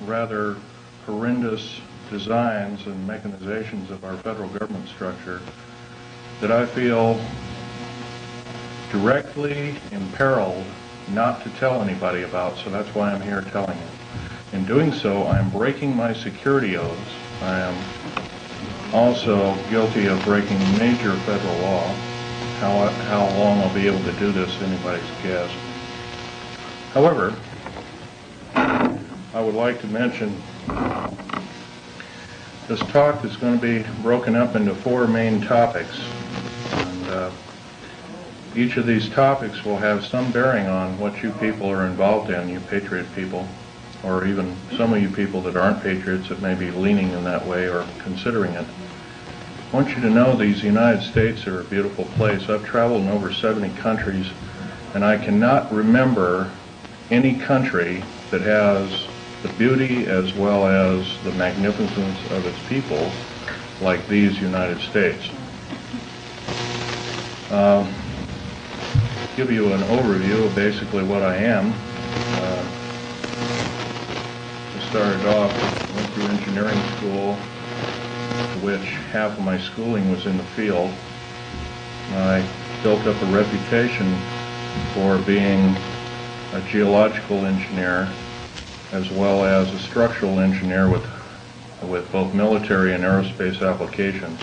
Rather horrendous designs and mechanizations of our federal government structure that I feel directly imperiled not to tell anybody about, so that's why I'm here telling you. In doing so, I am breaking my security oaths. I am also guilty of breaking major federal law. How long I'll be able to do this is anybody's guess. However, I would like to mention this talk is going to be broken up into 4 main topics. And each of these topics will have some bearing on what you people are involved in, you patriot people, or even some of you people that aren't patriots that may be leaning in that way or considering it. I want you to know these United States are a beautiful place. I've traveled in over 70 countries, and I cannot remember any country that has the beauty as well as the magnificence of its people like these United States. Give you an overview of basically what I am. I started off, went through engineering school, which half of my schooling was in the field. I built up a reputation for being a geological engineer as well as a structural engineer with both military and aerospace applications.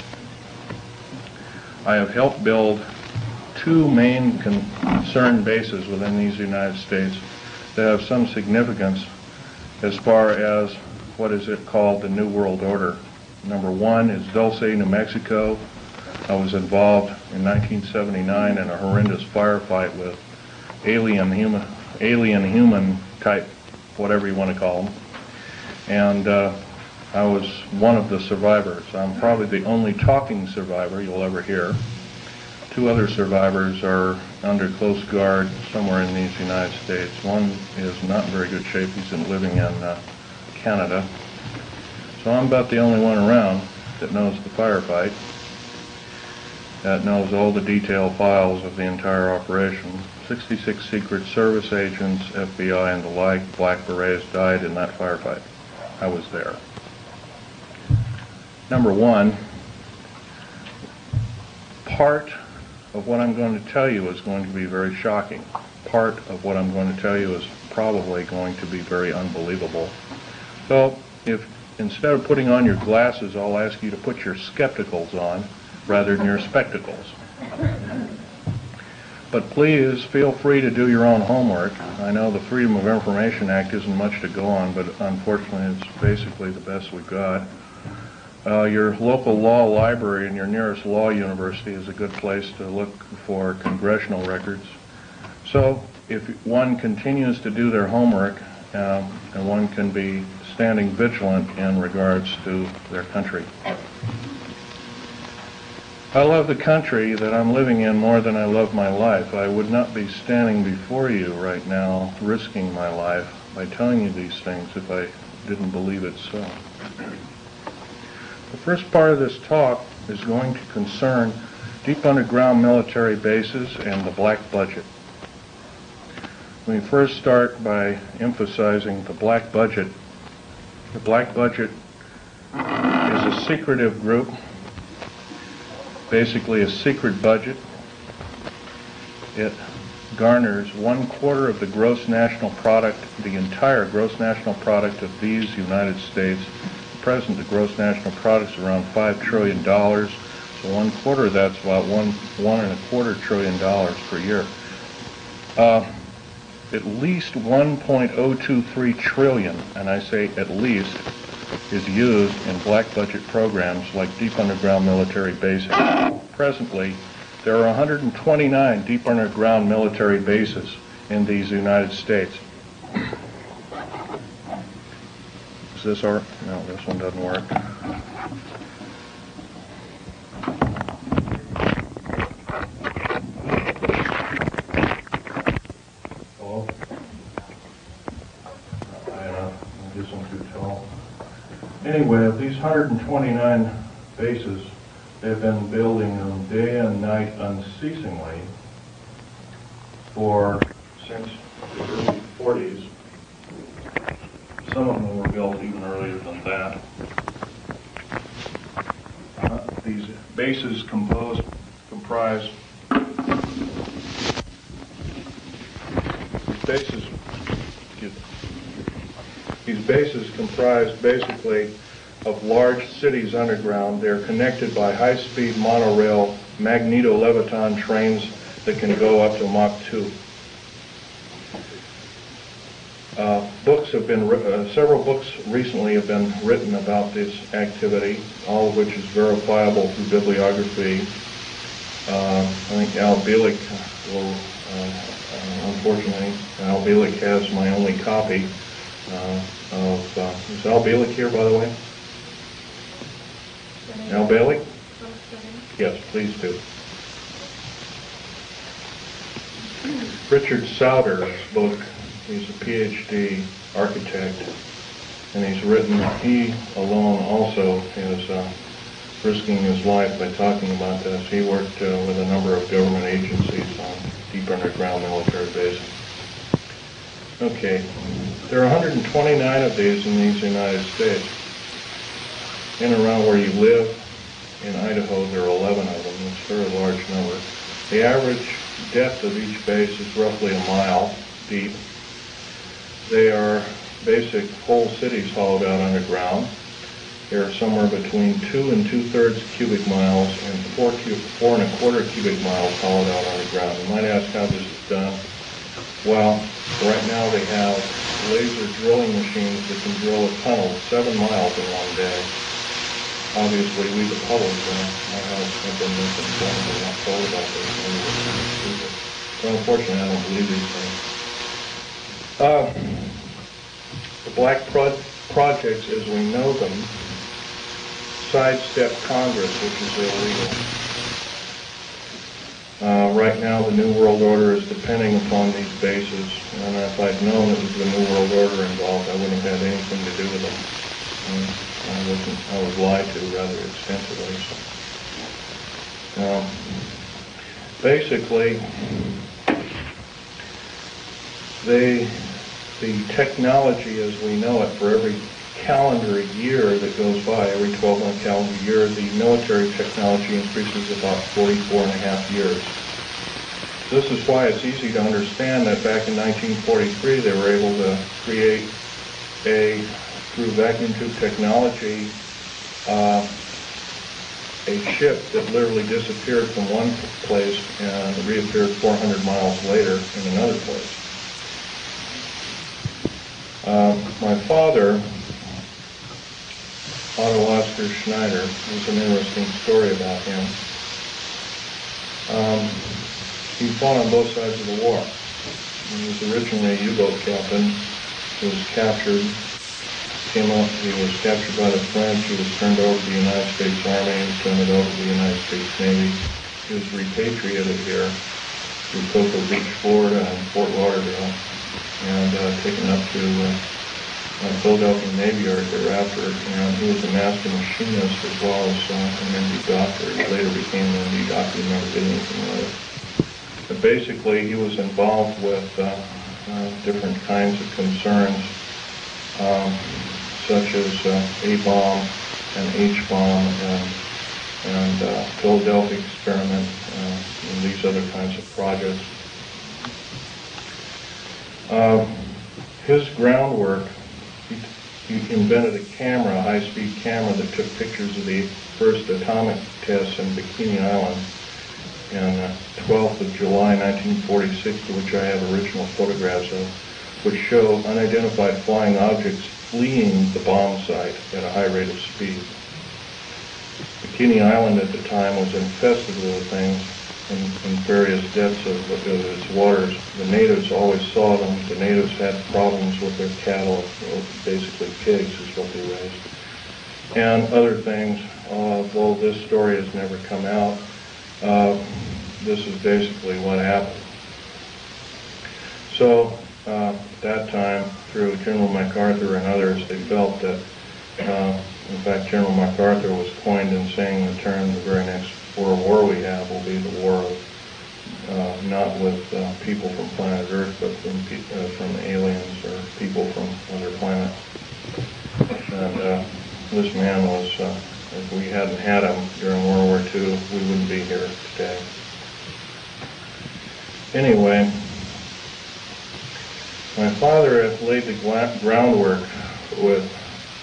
I have helped build 2 main concerned bases within these United States that have some significance as far as what is it called the New World Order. Number 1 is Dulce, New Mexico. I was involved in 1979 in a horrendous firefight with alien human type, whatever you want to call them, and I was one of the survivors. I'm probably the only talking survivor you'll ever hear. 2 other survivors are under close guard somewhere in these United States. One is not in very good shape. He's living in Canada. So I'm about the only one around that knows the firefight, that knows all the detailed files of the entire operation. 66 Secret Service agents, FBI and the like, Black Berets died in that firefight. I was there. Number 1, part of what I'm going to tell you is going to be very shocking. Part of what I'm going to tell you is probably going to be very unbelievable. So if instead of putting on your glasses, I'll ask you to put your skepticals on rather than your spectacles. But please feel free to do your own homework. I know the Freedom of Information Act isn't much to go on, but unfortunately it's basically the best we've got. Your local law library and your nearest law university is a good place to look for congressional records. So if one continues to do their homework, and one can be standing vigilant in regards to their country. I love the country that I'm living in more than I love my life. I would not be standing before you right now risking my life by telling you these things if I didn't believe it so. The first part of this talk is going to concern deep underground military bases and the black budget. Let me first start by emphasizing the black budget. The black budget is a secretive group, basically a secret budget. It garners 1/4 of the gross national product, the entire gross national product of these United States. At present, the gross national product is around $5 trillion, so 1/4 of that's about $1.25 trillion per year. At least 1.023 trillion, and I say at least, is used in black budget programs like deep underground military bases. Presently, there are 129 deep underground military bases in these United States. Is this our? No, this one doesn't work. Hello? This one's too tall. Anyway, of these 129 bases, they've been building them day and night unceasingly since the early 40s. Some of them were built even earlier than that. These bases comprise basically of large cities underground. They're connected by high-speed monorail magneto-leviton trains that can go up to Mach 2. Several books recently have been written about this activity, all of which is verifiable through bibliography. I think Al Bielek will, unfortunately, Al Bielek has my only copy is Al Bielek here, by the way? Al Bielek? Yes, please do. Richard Sauder's book, he's a PhD architect, and he alone also is risking his life by talking about this. He worked with a number of government agencies on deep underground military bases. Okay, there are 129 of these in these United States. In and around where you live, in Idaho, there are 11 of them. It's a very large number. The average depth of each base is roughly a mile deep. They are basic whole cities hollowed out underground. They are somewhere between 2 2/3 cubic miles and 4 1/4 cubic miles hollowed out underground. You might ask how this is done. Well, right now they have laser drilling machines that can drill a tunnel 7 miles in one day. Obviously, we the public, my house have been misinformed and not told about this. So unfortunately, I don't believe these things. The black projects, as we know them, sidestep Congress, which is illegal. Right now, the New World Order is depending upon these bases, and if I'd known it was the New World Order involved, I wouldn't have had anything to do with them. I was lied to rather extensively. So. Basically, the technology as we know it, for every calendar year that goes by, every 12-month calendar year, the military technology increases about 44.5 years. This is why it's easy to understand that back in 1943 they were able to create through vacuum tube technology, a ship that literally disappeared from one place and reappeared 400 miles later in another place. My father, Otto Oscar Schneider, there's an interesting story about him. He fought on both sides of the war. He was originally a U-boat captain. He was captured. He was captured by the French. He was turned over to the United States Army. He was turned over to the United States Navy. He was repatriated here to Cocoa Beach, Florida, and Fort Lauderdale, and taken up to Philadelphia Navy Yard thereafter. And he was a master machinist as well as an MD doctor. He later became an MD doctor. He never did anything with it. But basically, he was involved with different kinds of concerns, such as A-bomb and H-bomb and Philadelphia experiment and these other kinds of projects. His groundwork, he invented a camera, a high-speed camera that took pictures of the first atomic tests in Bikini Island on 12th of July 1946, to which I have original photographs of, which show unidentified flying objects fleeing the bomb site at a high rate of speed. Bikini Island at the time was infested with things in various depths of its waters. The natives always saw them. The natives had problems with their cattle, basically pigs is what they raised, and other things. Though this story has never come out, this is basically what happened. So at that time, through General MacArthur and others, they felt that, in fact, General MacArthur was coined in saying the term the very next for a war we have will be the war of not with people from planet Earth, but from aliens or people from other planets. And this man was, if we hadn't had him during World War II, we wouldn't be here today. Anyway, my father had laid the groundwork with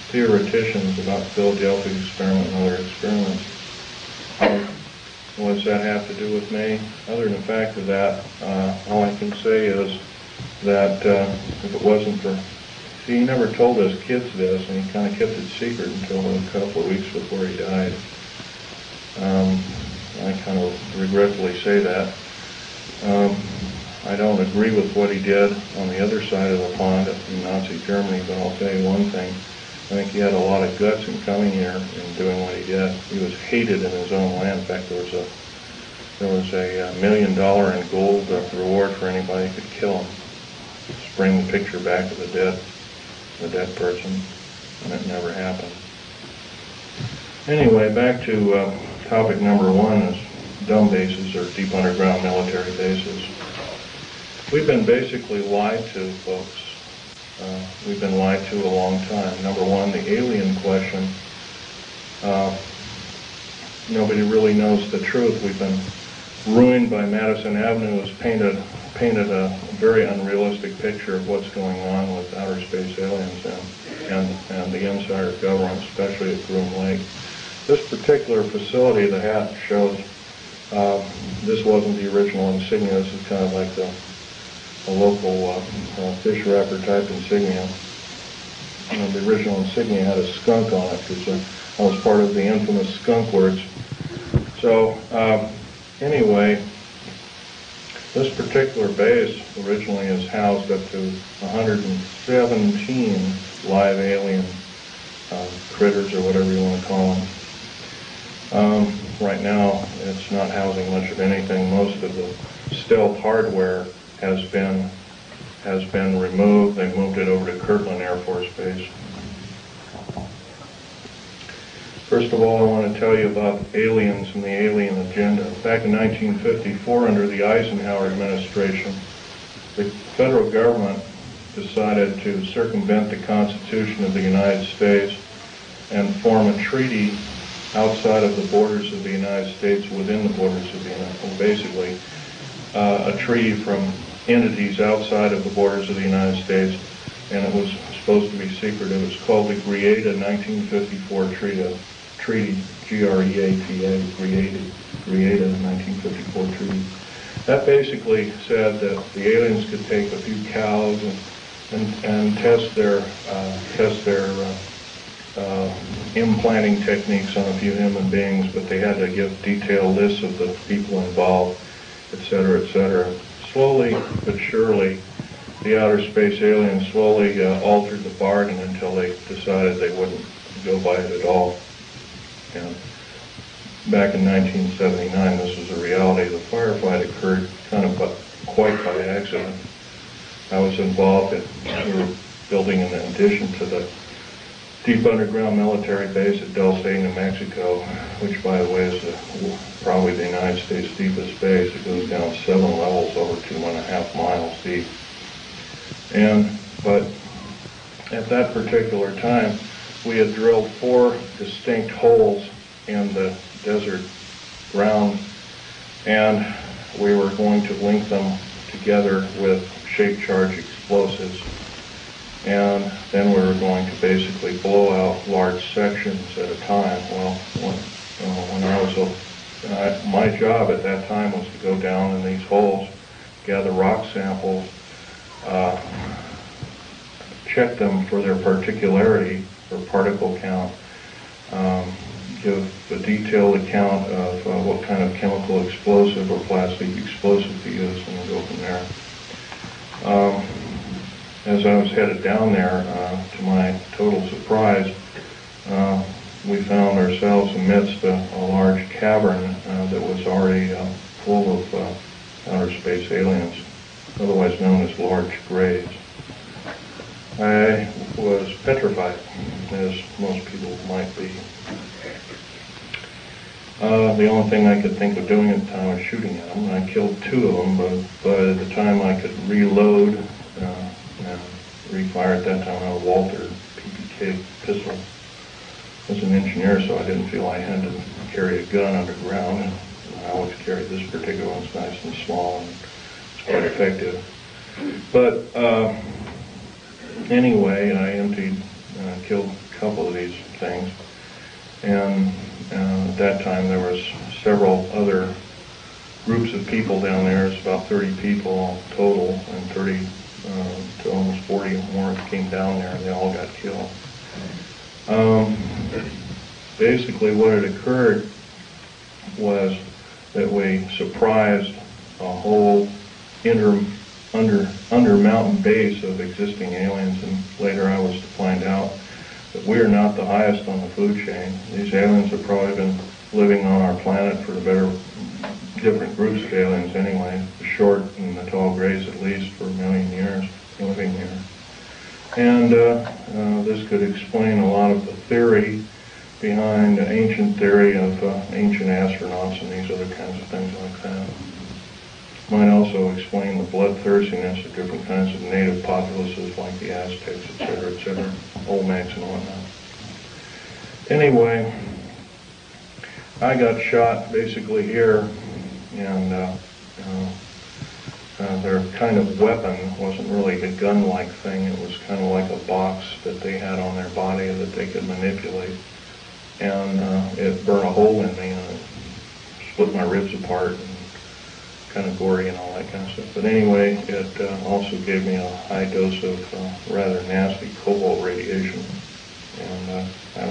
theoreticians about the Philadelphia experiment and other experiments. What does that have to do with me? Other than the fact of that, all I can say is that if it wasn't for, see, he never told us kids this, and he kind of kept it secret until a couple of weeks before he died. I kind of regretfully say that. I don't agree with what he did on the other side of the pond in Nazi Germany, but I'll tell you one thing. I think he had a lot of guts in coming here and doing what he did. He was hated in his own land. In fact, there was a $1 million in gold reward for anybody who could kill him. Just bring the picture back of the dead person, and it never happened. Anyway, back to topic number one is D.U.M.B bases, or deep underground military bases. We've been basically lied to, folks. We've been lied to a long time. Number one, the alien question. Nobody really knows the truth. We've been ruined by Madison Avenue, has painted a very unrealistic picture of what's going on with outer space aliens and the insider government, especially at Groom Lake. This particular facility, the hat shows, this wasn't the original insignia. This is kind of like a local fish wrapper type insignia. The original insignia had a skunk on it because I was part of the infamous skunk words. So anyway, this particular base originally is housed up to 117 live alien critters, or whatever you want to call them. Right now, it's not housing much of anything. Most of the stealth hardware has been removed. They moved it over to Kirtland Air Force Base. First of all, I want to tell you about aliens and the alien agenda. Back in 1954, under the Eisenhower administration, the federal government decided to circumvent the Constitution of the United States and form a treaty outside of the borders of the United States, within the borders of the United States, basically a treaty from entities outside of the borders of the United States, and it was supposed to be secret. It was called the Greada 1954 Treaty, G-R-E-A-T-A, Greada 1954 Treaty. That basically said that the aliens could take a few cows and test their implanting techniques on a few human beings, but they had to give detailed lists of the people involved, etc., etc. Slowly but surely, the outer space aliens slowly altered the bargain until they decided they wouldn't go by it at all. And back in 1979, this was a reality. The firefight occurred kind of quite by accident. I was involved in, we were building an addition to the deep underground military base at Dulce, New Mexico, which, by the way, is probably the United States deepest base. It goes down 7 levels over 2.5 miles deep. But at that particular time, we had drilled 4 distinct holes in the desert ground, and we were going to link them together with shape charge explosives. And then we were going to basically blow out large sections at a time. Well, when I was my job at that time was to go down in these holes, gather rock samples, check them for their particularity, or particle count, give a detailed account of what kind of chemical explosive or plastic explosive to use, and we'll go from there. As I was headed down there, to my total surprise, we found ourselves amidst a large cavern that was already full of outer space aliens, otherwise known as large graves. I was petrified, as most people might be. The only thing I could think of doing at the time was shooting at them. I killed 2 of them, but by the time I could reload and refire at that time, I had a Walter PPK pistol. I was an engineer, so I didn't feel I had to carry a gun underground. I always carried this particular one. It's nice and small, and it's quite effective. But anyway, I killed a couple of these things, and at that time there was several other groups of people down there. It's about 30 people total, and 30 to almost 40 more came down there, and they all got killed. Basically what had occurred was that we surprised a whole under mountain base of existing aliens, and later I was to find out that we are not the highest on the food chain. These aliens have probably been living on our planet for different groups of aliens anyway, the short and the tall grays at least, for a million years living here. And this could explain a lot of the theory behind the ancient theory of ancient astronauts and these other kinds of things like that. Might also explain the bloodthirstiness of different kinds of native populaces like the Aztecs, etc., Olmecs and whatnot. Anyway, I got shot basically here, and their kind of weapon wasn't really a gun-like thing. It was kind of like a box that they had on their body that they could manipulate. And it burned a hole in me, and it split my ribs apart, and kind of gory and all that kind of stuff. But anyway, it also gave me a high dose of rather nasty cobalt radiation. And I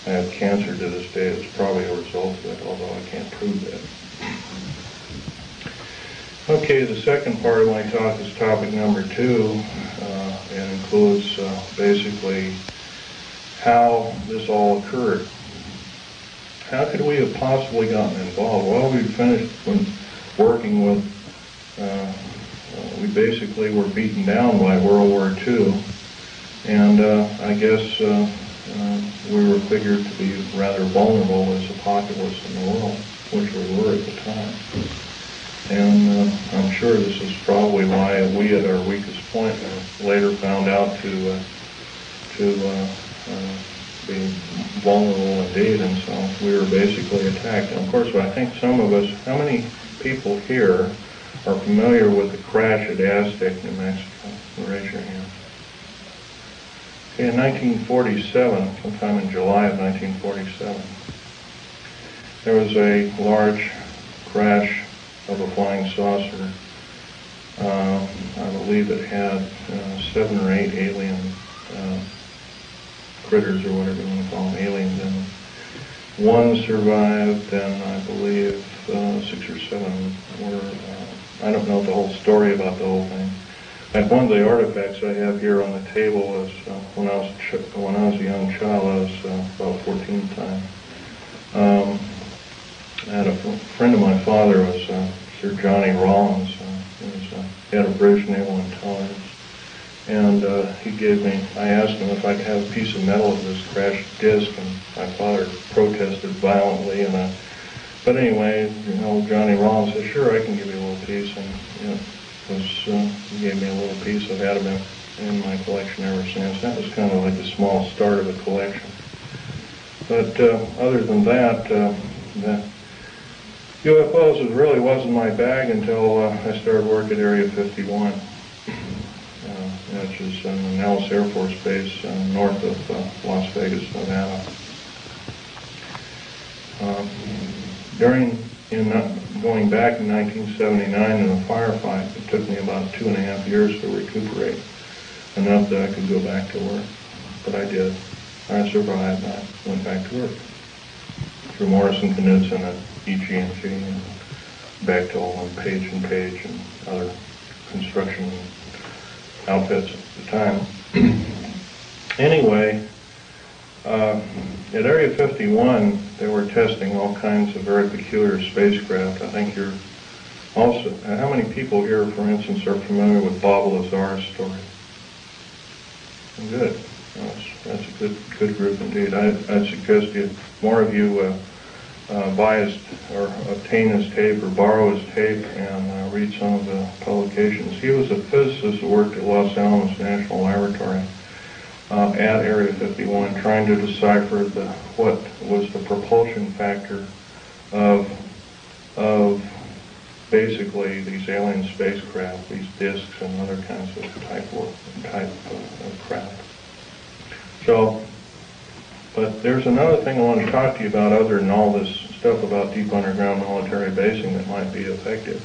have cancer to this day. It's probably a result of it, although I can't prove that. Okay, the second part of my talk is topic number 2. It includes basically how this all occurred. How could we have possibly gotten involved? Well, we finished working with, we basically were beaten down by World War II, and I guess we were figured to be rather vulnerable as a populace in the world, which we were at the time. And I'm sure this is probably why we at our weakest point later found out to be vulnerable indeed, and so we were basically attacked. And of course, I think some of us, how many people here are familiar with the crash at Aztec, New Mexico? Raise your hand. Okay, in 1947, sometime in July of 1947, there was a large crash of a flying saucer. I believe it had 7 or 8 alien critters, or whatever you want to call them, aliens in them. 1 survived, and I believe 6 or 7 were, I don't know the whole story about the whole thing. And one of the artifacts I have here on the table is when I was a young child. I was about 14 at the time. I had a friend of my father was Sir Johnny Rawlins. He had a British Naval Intelligence, and he gave me, I asked him if I could have a piece of metal of this crashed disc, and my father protested violently, and but anyway, Johnny Rawlins said, sure, I can give you a little piece, and he gave me a little piece. I've had them in my collection ever since. That was kind of like the small start of a collection. But other than that, the UFOs really wasn't my bag until I started work at Area 51, which is in the Nellis Air Force Base north of Las Vegas, Nevada. Going back in 1979 in a firefight, it took me about 2.5 years to recuperate, enough that I could go back to work. But I did. I survived. I went back to work through Morrison Knudsen at EG&G and Bechtel and Page and Page and other construction outfits at the time. Anyway, at Area 51, they were testing all kinds of very peculiar spacecraft. I think you're also, how many people here, for instance, are familiar with Bob Lazar's story? Good. That's a good group indeed. I'd suggest more of you buy his, or obtain his tape, or borrow his tape, and read some of the publications. He was a physicist that worked at Los Alamos National Laboratory at Area 51, trying to decipher what was the propulsion factor of basically these alien spacecraft, these discs and other kinds of type of craft. So, but there's another thing I want to talk to you about other than all this stuff about deep underground military basing that might be effective.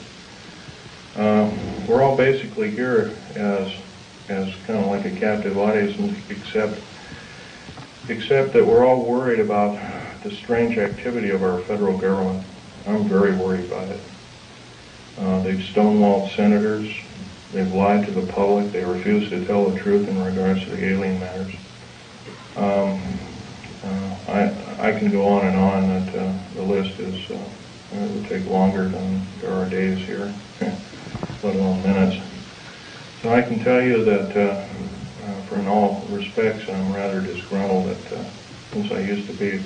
We're all basically here as kind of like a captive audience, except that we're all worried about the strange activity of our federal government. I'm very worried about it. They've stonewalled senators. They've lied to the public. They refuse to tell the truth in regards to the alien matters. I can go on and on. That the list is it would take longer than there are days here, let alone minutes. So I can tell you that, for in all respects, I'm rather disgruntled that since I used to be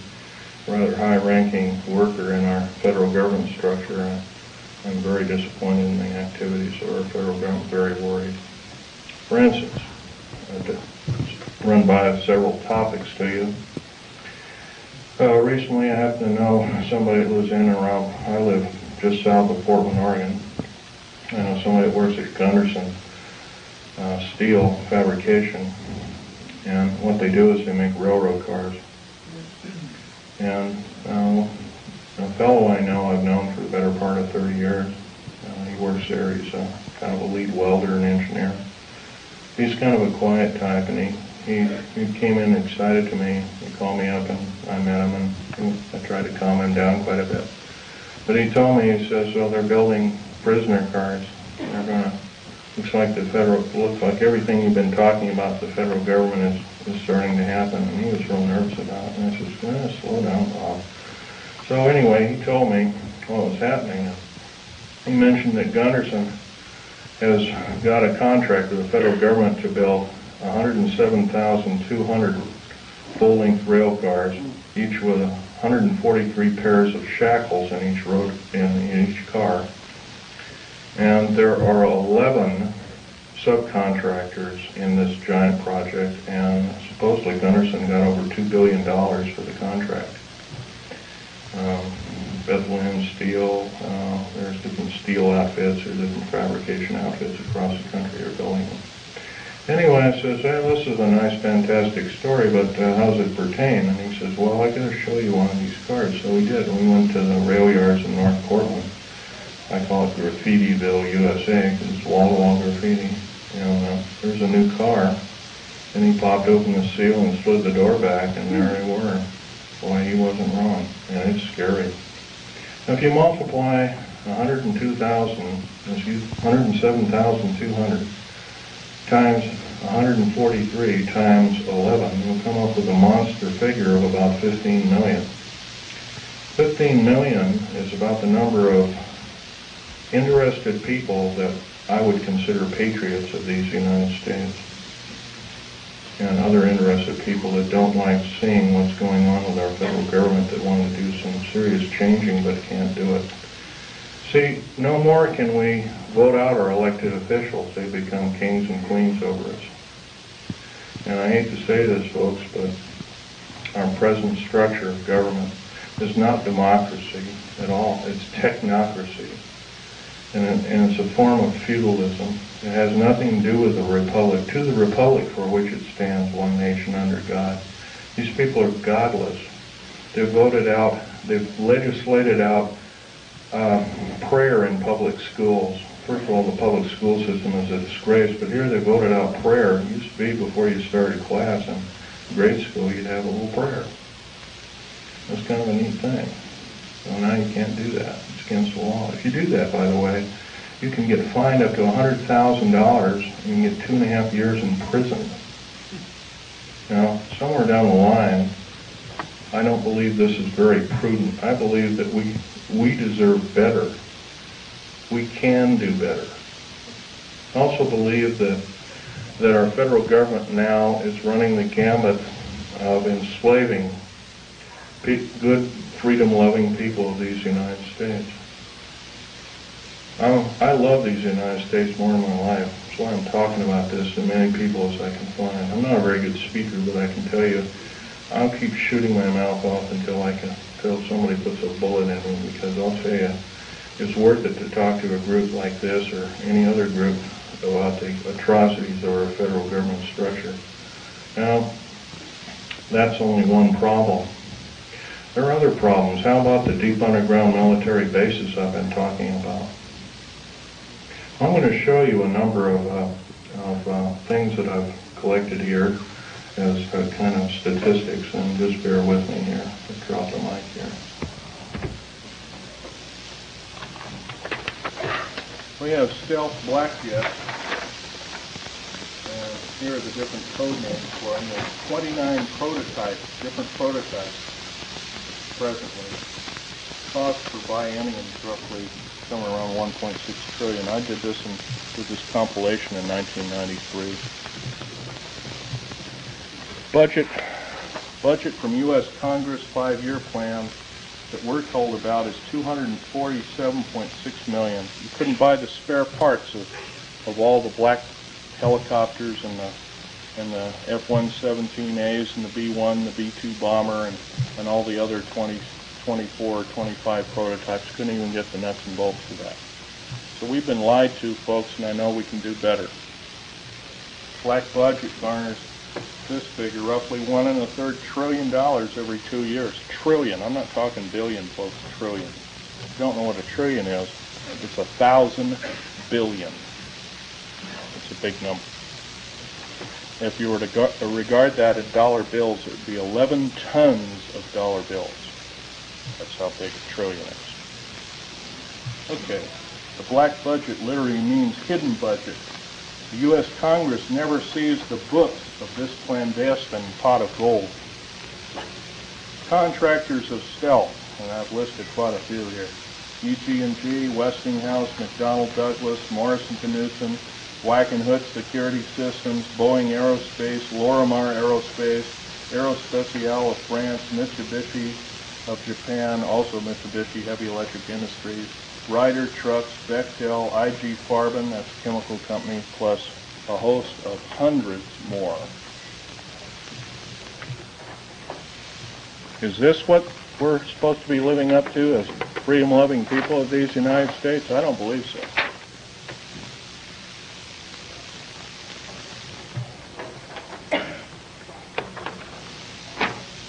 a rather high-ranking worker in our federal government structure, I'm very disappointed in the activities of our federal government, very worried. For instance, to run by several topics to you. Recently I happen to know somebody that lives in and around, I live just south of Portland, Oregon. I know somebody that works at Gunderson Steel Fabrication, and what they do is they make railroad cars. And a fellow I know, I've known for the better part of 30 years. He works there. He's kind of a lead welder and engineer. He's kind of a quiet type, and he came in excited to me. He called me up, and I met him, and I tried to calm him down quite a bit. But he told me, he says, well, they're building prisoner cars. They're going to, looks like everything you've been talking about, the federal government is starting to happen. And he was real nervous about it. And I said, slow down, Bob. So anyway, he told me what was happening. He mentioned that Gunderson has got a contract with the federal government to build 107,200 full-length rail cars, each with 143 pairs of shackles in each car. And there are 11 subcontractors in this giant project, and supposedly Gunderson got over $2 billion for the contract. Bethlehem Steel, there's different steel outfits or different fabrication outfits across the country are building them. Anyway, I says, hey, this is a nice, fantastic story, but how does it pertain? And he says, well, I got to show you one of these cars. So we did. We went to the rail yards in North Portland. I call it Graffitiville, USA, because it's wall-to-wall graffiti. And there's a new car, and he popped open the seal and slid the door back, and there they were. Boy, he wasn't wrong, and it's scary. Now, if you multiply 107,200 times 143 times 11, you'll come up with a monster figure of about 15 million. 15 million is about the number of interested people that I would consider patriots of these United States, and other interested people that don't like seeing what's going on with our federal government, that want to do some serious changing but can't do it. See, no more can we vote out our elected officials. They become kings and queens over us. And I hate to say this, folks, but our present structure of government is not democracy at all. It's technocracy. And it's a form of feudalism. It has nothing to do with the republic. To the republic for which it stands, one nation under God. These people are godless. They've voted out, they've legislated out prayer in public schools. First of all, the public school system is a disgrace, but here they voted out prayer. It used to be before you started class in grade school, you'd have a little prayer. That's kind of a neat thing. So now you can't do that. It's against the law. If you do that, by the way, you can get fined up to $100,000 and you can get 2.5 years in prison. Now, somewhere down the line, I don't believe this is very prudent. I believe that we deserve better. We can do better. I also believe that our federal government now is running the gamut of enslaving good freedom-loving people of these United States. I love these United States more in my life. That's why I'm talking about this to many people as I can find. I'm not a very good speaker, but I can tell you, I'll keep shooting my mouth off until somebody puts a bullet in me, because I'll tell you, it's worth it to talk to a group like this or any other group about the atrocities of our federal government structure. Now, that's only one problem. There are other problems. How about the deep underground military bases I've been talking about? I'm going to show you a number of things that I've collected here as kind of statistics, and just bear with me here. I'll drop the mic here. We have stealth black jets, and here are the different code names for them. There's 29 prototypes, different prototypes presently. Cost per biennium is roughly somewhere around 1.6 trillion. I did this compilation in 1993. Budget from U.S. Congress 5-year plan that we're told about is $247.6 million. You couldn't buy the spare parts of all the black helicopters and the F-117As and the B-1, the B-2 bomber, and all the other 24, 25 prototypes. Couldn't even get the nuts and bolts for that. So we've been lied to, folks, and I know we can do better. Black budget garners this figure, roughly $1.25 trillion every 2 years. Trillion. I'm not talking billion, folks. Trillion. If you don't know what a trillion is, it's 1,000 billion. It's a big number. If you were to regard that in dollar bills, it would be 11 tons of dollar bills. That's how big a trillion is. Okay. The black budget literally means hidden budget. The U.S. Congress never sees the books of this clandestine pot of gold. Contractors of stealth, and I've listed quite a few here. EG&G, Westinghouse, McDonnell Douglas, Morrison Knudsen, Wackenhut Security Systems, Boeing Aerospace, Lorimar Aerospace, Aerospatiale of France, Mitsubishi of Japan, also Mitsubishi Heavy Electric Industries, Ryder Trucks, Bechtel, IG Farben, that's a chemical company, plus a host of hundreds more. Is this what we're supposed to be living up to as freedom-loving people of these United States? I don't believe so.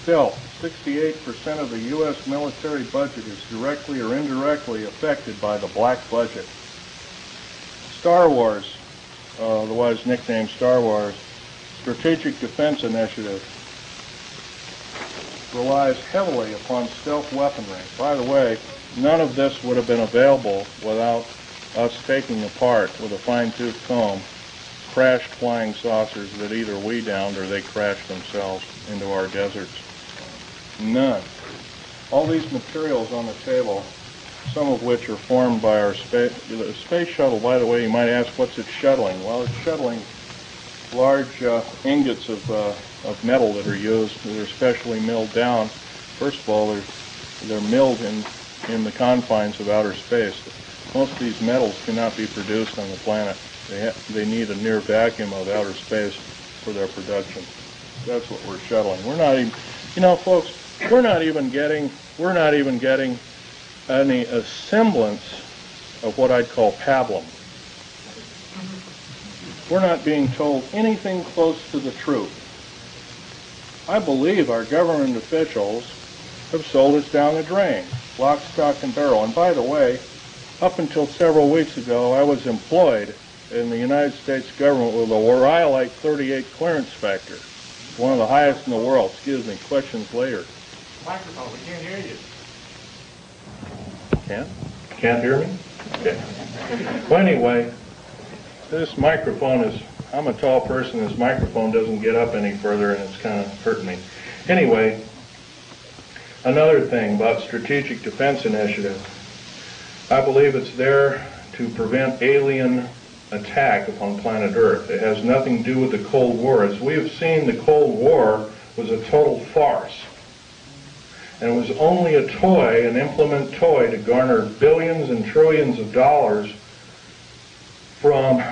Still, 68% of the U.S. military budget is directly or indirectly affected by the black budget. Star Wars, otherwise nicknamed Star Wars, Strategic Defense Initiative, relies heavily upon stealth weaponry. By the way, none of this would have been available without us taking apart with a fine-tooth comb crashed flying saucers that either we downed or they crashed themselves into our deserts. None. All these materials on the table, some of which are formed by our space shuttle. By the way, you might ask, what's it shuttling? Well, it's shuttling large ingots of metal that are used, that are specially milled down. First of all, they're milled in the confines of outer space. Most of these metals cannot be produced on the planet. They need a near vacuum of outer space for their production. That's what we're shuttling. We're not even, you know, folks, we're not even getting any semblance of what I'd call pablum. We're not being told anything close to the truth. I believe our government officials have sold us down the drain, lock, stock, and barrel. And by the way, up until several weeks ago, I was employed in the United States government with a Rhyolite 38 clearance factor, one of the highest in the world. Excuse me, questions later. Microphone, we can't hear you. Can't hear me? Okay. Well, anyway, this microphone is, I'm a tall person, this microphone doesn't get up any further and it's kind of hurting me. Anyway, another thing about Strategic Defense Initiative. I believe it's there to prevent alien attack upon planet Earth. It has nothing to do with the Cold War. As we have seen, the Cold War was a total farce. and was only a toy, an implement toy, to garner billions and trillions of dollars from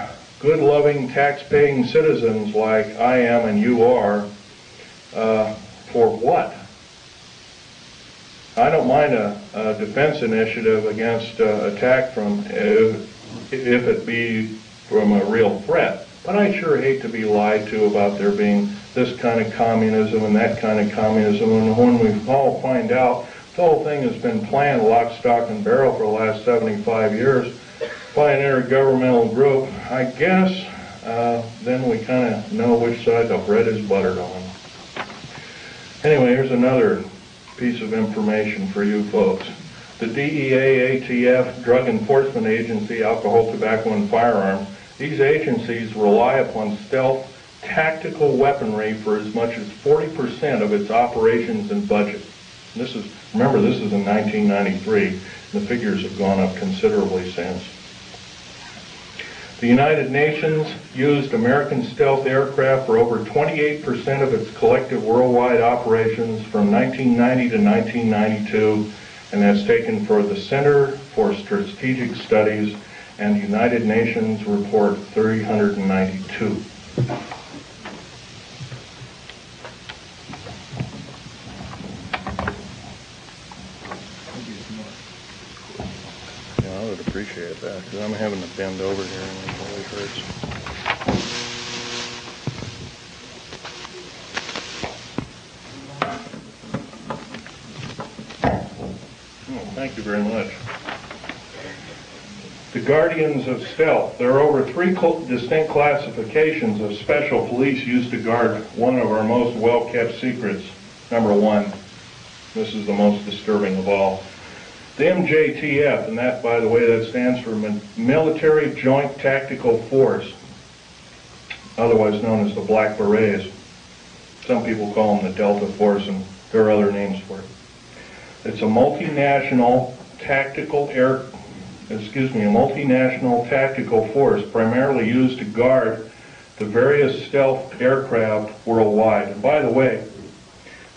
good, loving, tax-paying citizens like I am and you are, for what? I don't mind a defense initiative against attack from, if it be from a real threat, but I sure hate to be lied to about there being this kind of communism and that kind of communism, and when we all find out the whole thing has been planned lock, stock, and barrel for the last 75 years by an intergovernmental group, I guess then we kind of know which side the bread is buttered on. Anyway, here's another piece of information for you folks. The DEA, ATF, Drug Enforcement Agency, Alcohol, Tobacco, and Firearms, these agencies rely upon stealth tactical weaponry for as much as 40% of its operations and budget. And this is, remember, this is in 1993. The figures have gone up considerably since. The United Nations used American stealth aircraft for over 28% of its collective worldwide operations from 1990 to 1992, and that's taken for the Center for Strategic Studies and the United Nations Report 392. Yeah, I would appreciate that, because I'm having to bend over here and it really hurts. Oh, thank you very much. The Guardians of Stealth. There are over 3 distinct classifications of special police used to guard one of our most well-kept secrets. Number 1, this is the most disturbing of all. The MJTF, and that, by the way, that stands for Military Joint Tactical Force, otherwise known as the Black Berets. Some people call them the Delta Force, and there are other names for it. It's a multinational tactical force primarily used to guard the various stealth aircraft worldwide. And by the way,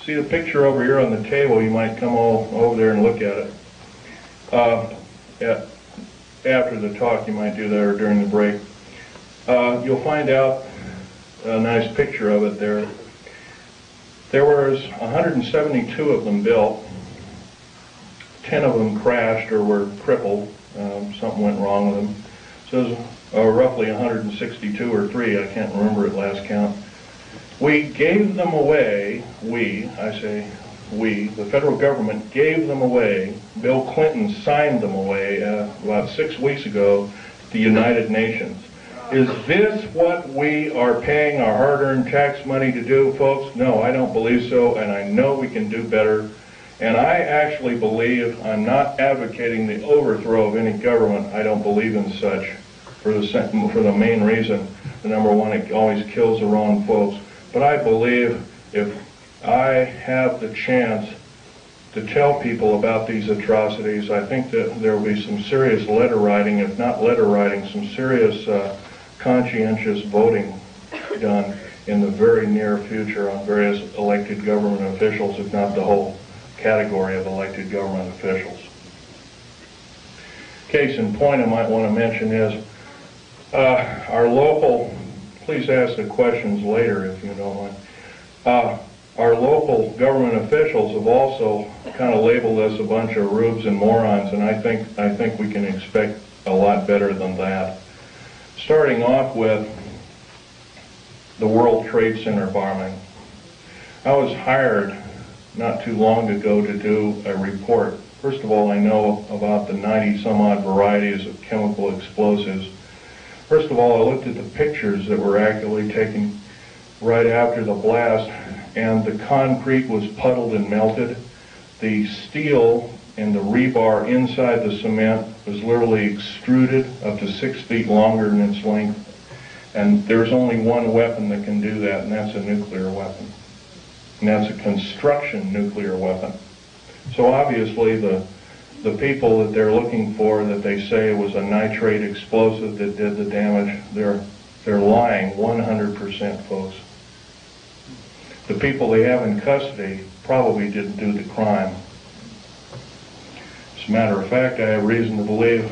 see the picture over here on the table? You might come over there and look at it. After the talk, you might do that, or during the break. You'll find out a nice picture of it there. There was 172 of them built. 10 of them crashed or were crippled. Something went wrong with them. So it was roughly 162 or 3. I can't remember at last count. We gave them away, the federal government gave them away. Bill Clinton signed them away about 6 weeks ago to the United Nations. Is this what we are paying our hard-earned tax money to do, folks? No, I don't believe so, and I know we can do better. And I actually believe, I'm not advocating the overthrow of any government. I don't believe in such for the main reason. The number one, it always kills the wrong folks. But I believe if I have the chance to tell people about these atrocities, I think that there will be some serious letter writing, if not letter writing, some serious conscientious voting done in the very near future on various elected government officials, if not the whole category of elected government officials. Case in point I might want to mention is our local, please ask the questions later if you don't mind. Our local government officials have also kind of labeled us a bunch of rubes and morons, and I think we can expect a lot better than that. Starting off with the World Trade Center bombing. I was hired not too long ago to do a report. First of all, I know about the 90-some-odd varieties of chemical explosives. First of all, I looked at the pictures that were actually taken right after the blast, and the concrete was puddled and melted. The steel and the rebar inside the cement was literally extruded up to 6 feet longer in its length. And there's only one weapon that can do that, and that's a nuclear weapon. And that's a construction nuclear weapon. So obviously the people that they're looking for, that they say was a nitrate explosive that did the damage, they're lying 100%, folks. the people they have in custody probably didn't do the crime. As a matter of fact, I have reason to believe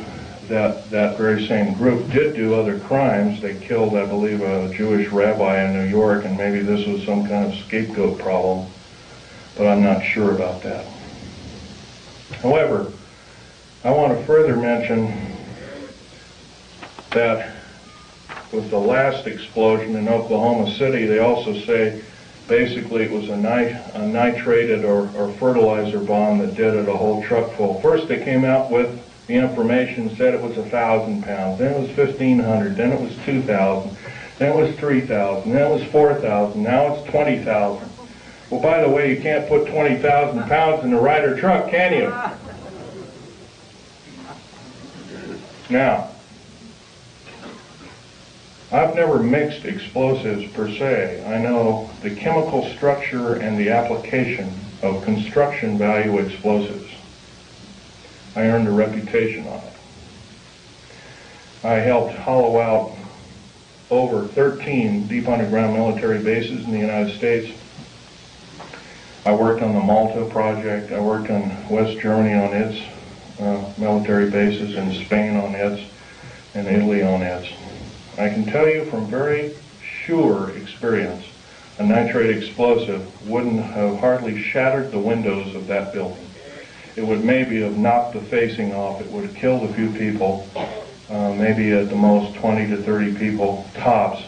that that very same group did do other crimes. They killed, I believe, a Jewish rabbi in New York, and maybe this was some kind of scapegoat problem, but I'm not sure about that. However, I want to further mention that with the last explosion in Oklahoma City, they also say basically it was a nitrated or fertilizer bomb that did it, a whole truck full. First they came out with the information, said it was 1,000 pounds, then it was 1,500, then it was 2,000, then it was 3,000, then it was 4,000, now it's 20,000. Well, by the way, you can't put 20,000 pounds in a Ryder truck, can you? Now, I've never mixed explosives per se. I know the chemical structure and the application of construction value explosives. I earned a reputation on it. I helped hollow out over 13 deep underground military bases in the United States. I worked on the Malta project. I worked on West Germany on its military bases, and Spain on its, and Italy on its. I can tell you from very sure experience, a nitrate explosive wouldn't have hardly shattered the windows of that building. It would maybe have knocked the facing off. It would have killed a few people, maybe at the most 20 to 30 people tops,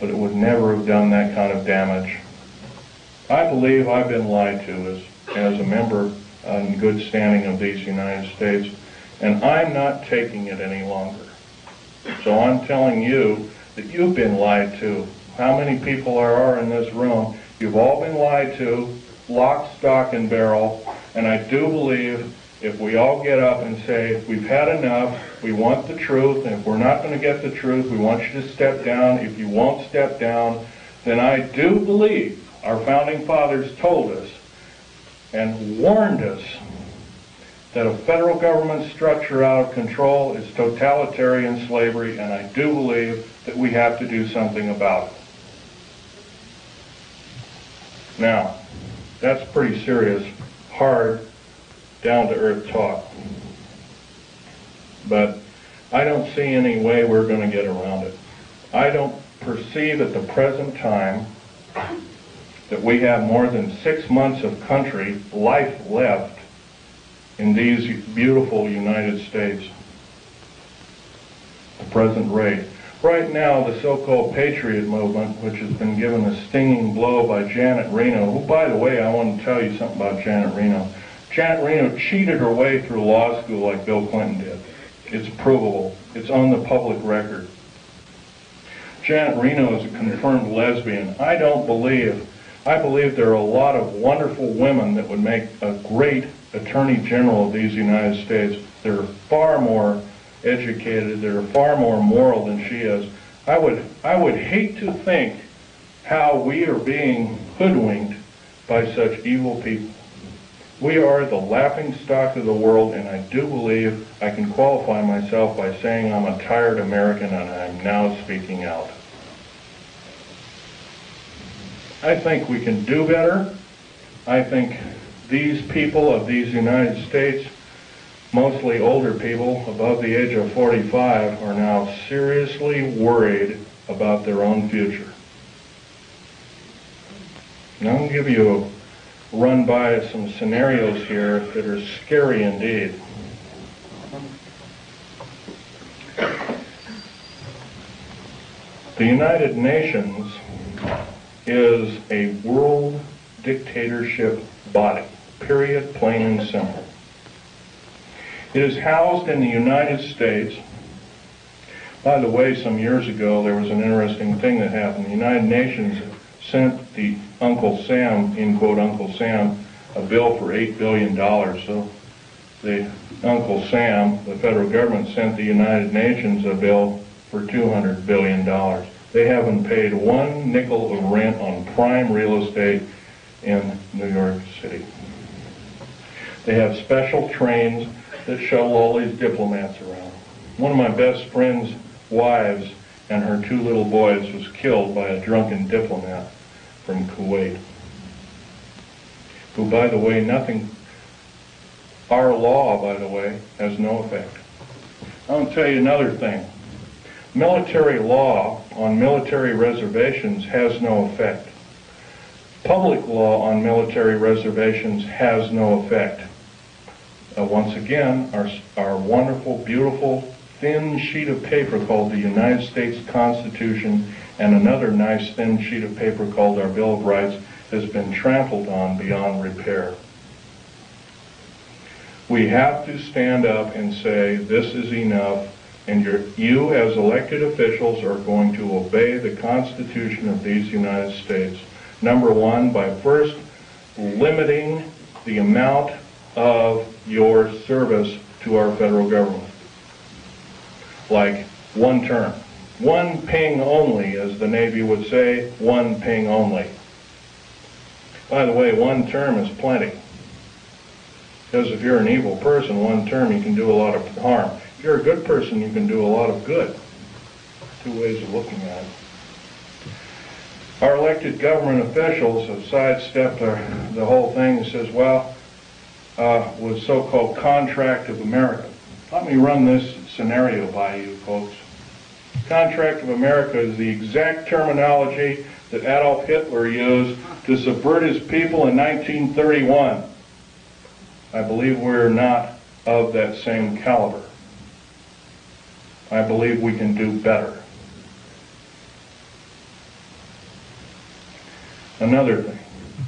but it would never have done that kind of damage. I believe I've been lied to as a member in good standing of these United States, and I'm not taking it any longer. So I'm telling you that you've been lied to. How many people are in this room? You've all been lied to, lock, stock, and barrel, and I do believe if we all get up and say, we've had enough, we want the truth, and if we're not going to get the truth, we want you to step down. If you won't step down, then I do believe our founding fathers told us and warned us that a federal government structure out of control is totalitarian slavery, and I do believe that we have to do something about it. Now, that's pretty serious, hard, down-to-earth talk. But I don't see any way we're going to get around it. I don't perceive at the present time that we have more than 6 months of country life left in these beautiful United States. The present rate. Right now, the so-called Patriot movement, which has been given a stinging blow by Janet Reno, who, by the way, I want to tell you something about Janet Reno. Janet Reno cheated her way through law school like Bill Clinton did. It's provable. It's on the public record. Janet Reno is a confirmed lesbian. I believe there are a lot of wonderful women that would make a great Attorney General of these United States. They're far more educated, they're far more moral than she is. I would hate to think how we are being hoodwinked by such evil people. We are the laughingstock of the world, and I do believe I can qualify myself by saying I'm a tired American, and I'm now speaking out. I think we can do better. I think these people of these United States, mostly older people above the age of 45, are now seriously worried about their own future. And I'm going to give you a run by some scenarios here that are scary indeed. The United Nations is a world dictatorship body, period, plain and simple. It is housed in the United States. By the way, some years ago there was an interesting thing that happened. The United Nations sent the Uncle Sam, in quote Uncle Sam, a bill for $8 billion. So the Uncle Sam, the federal government, sent the United Nations a bill for $200 billion. They haven't paid one nickel of rent on prime real estate in New York City. They have special trains that shuttle all these diplomats around. One of my best friend's wives and her 2 little boys was killed by a drunken diplomat from Kuwait. who, by the way, our law, by the way, has no effect. I'll tell you another thing. Military law on military reservations has no effect. Public law on military reservations has no effect. Once again, our wonderful, beautiful, thin sheet of paper called the United States Constitution and another nice thin sheet of paper called our Bill of Rights has been trampled on beyond repair. We have to stand up and say, this is enough, and you as elected officials are going to obey the Constitution of these United States. Number one, by first limiting the amount of your service to our federal government. Like one term. One ping only, as the Navy would say, one ping only. By the way, one term is plenty. Because if you're an evil person, one term you can do a lot of harm. If you're a good person, you can do a lot of good. Two ways of looking at it. Our elected government officials have sidestepped the whole thing and says, well, with so-called contract of America. Let me run this scenario by you, folks. Contract of America is the exact terminology that Adolf Hitler used to subvert his people in 1931. I believe we're not of that same caliber. I believe we can do better. Another thing,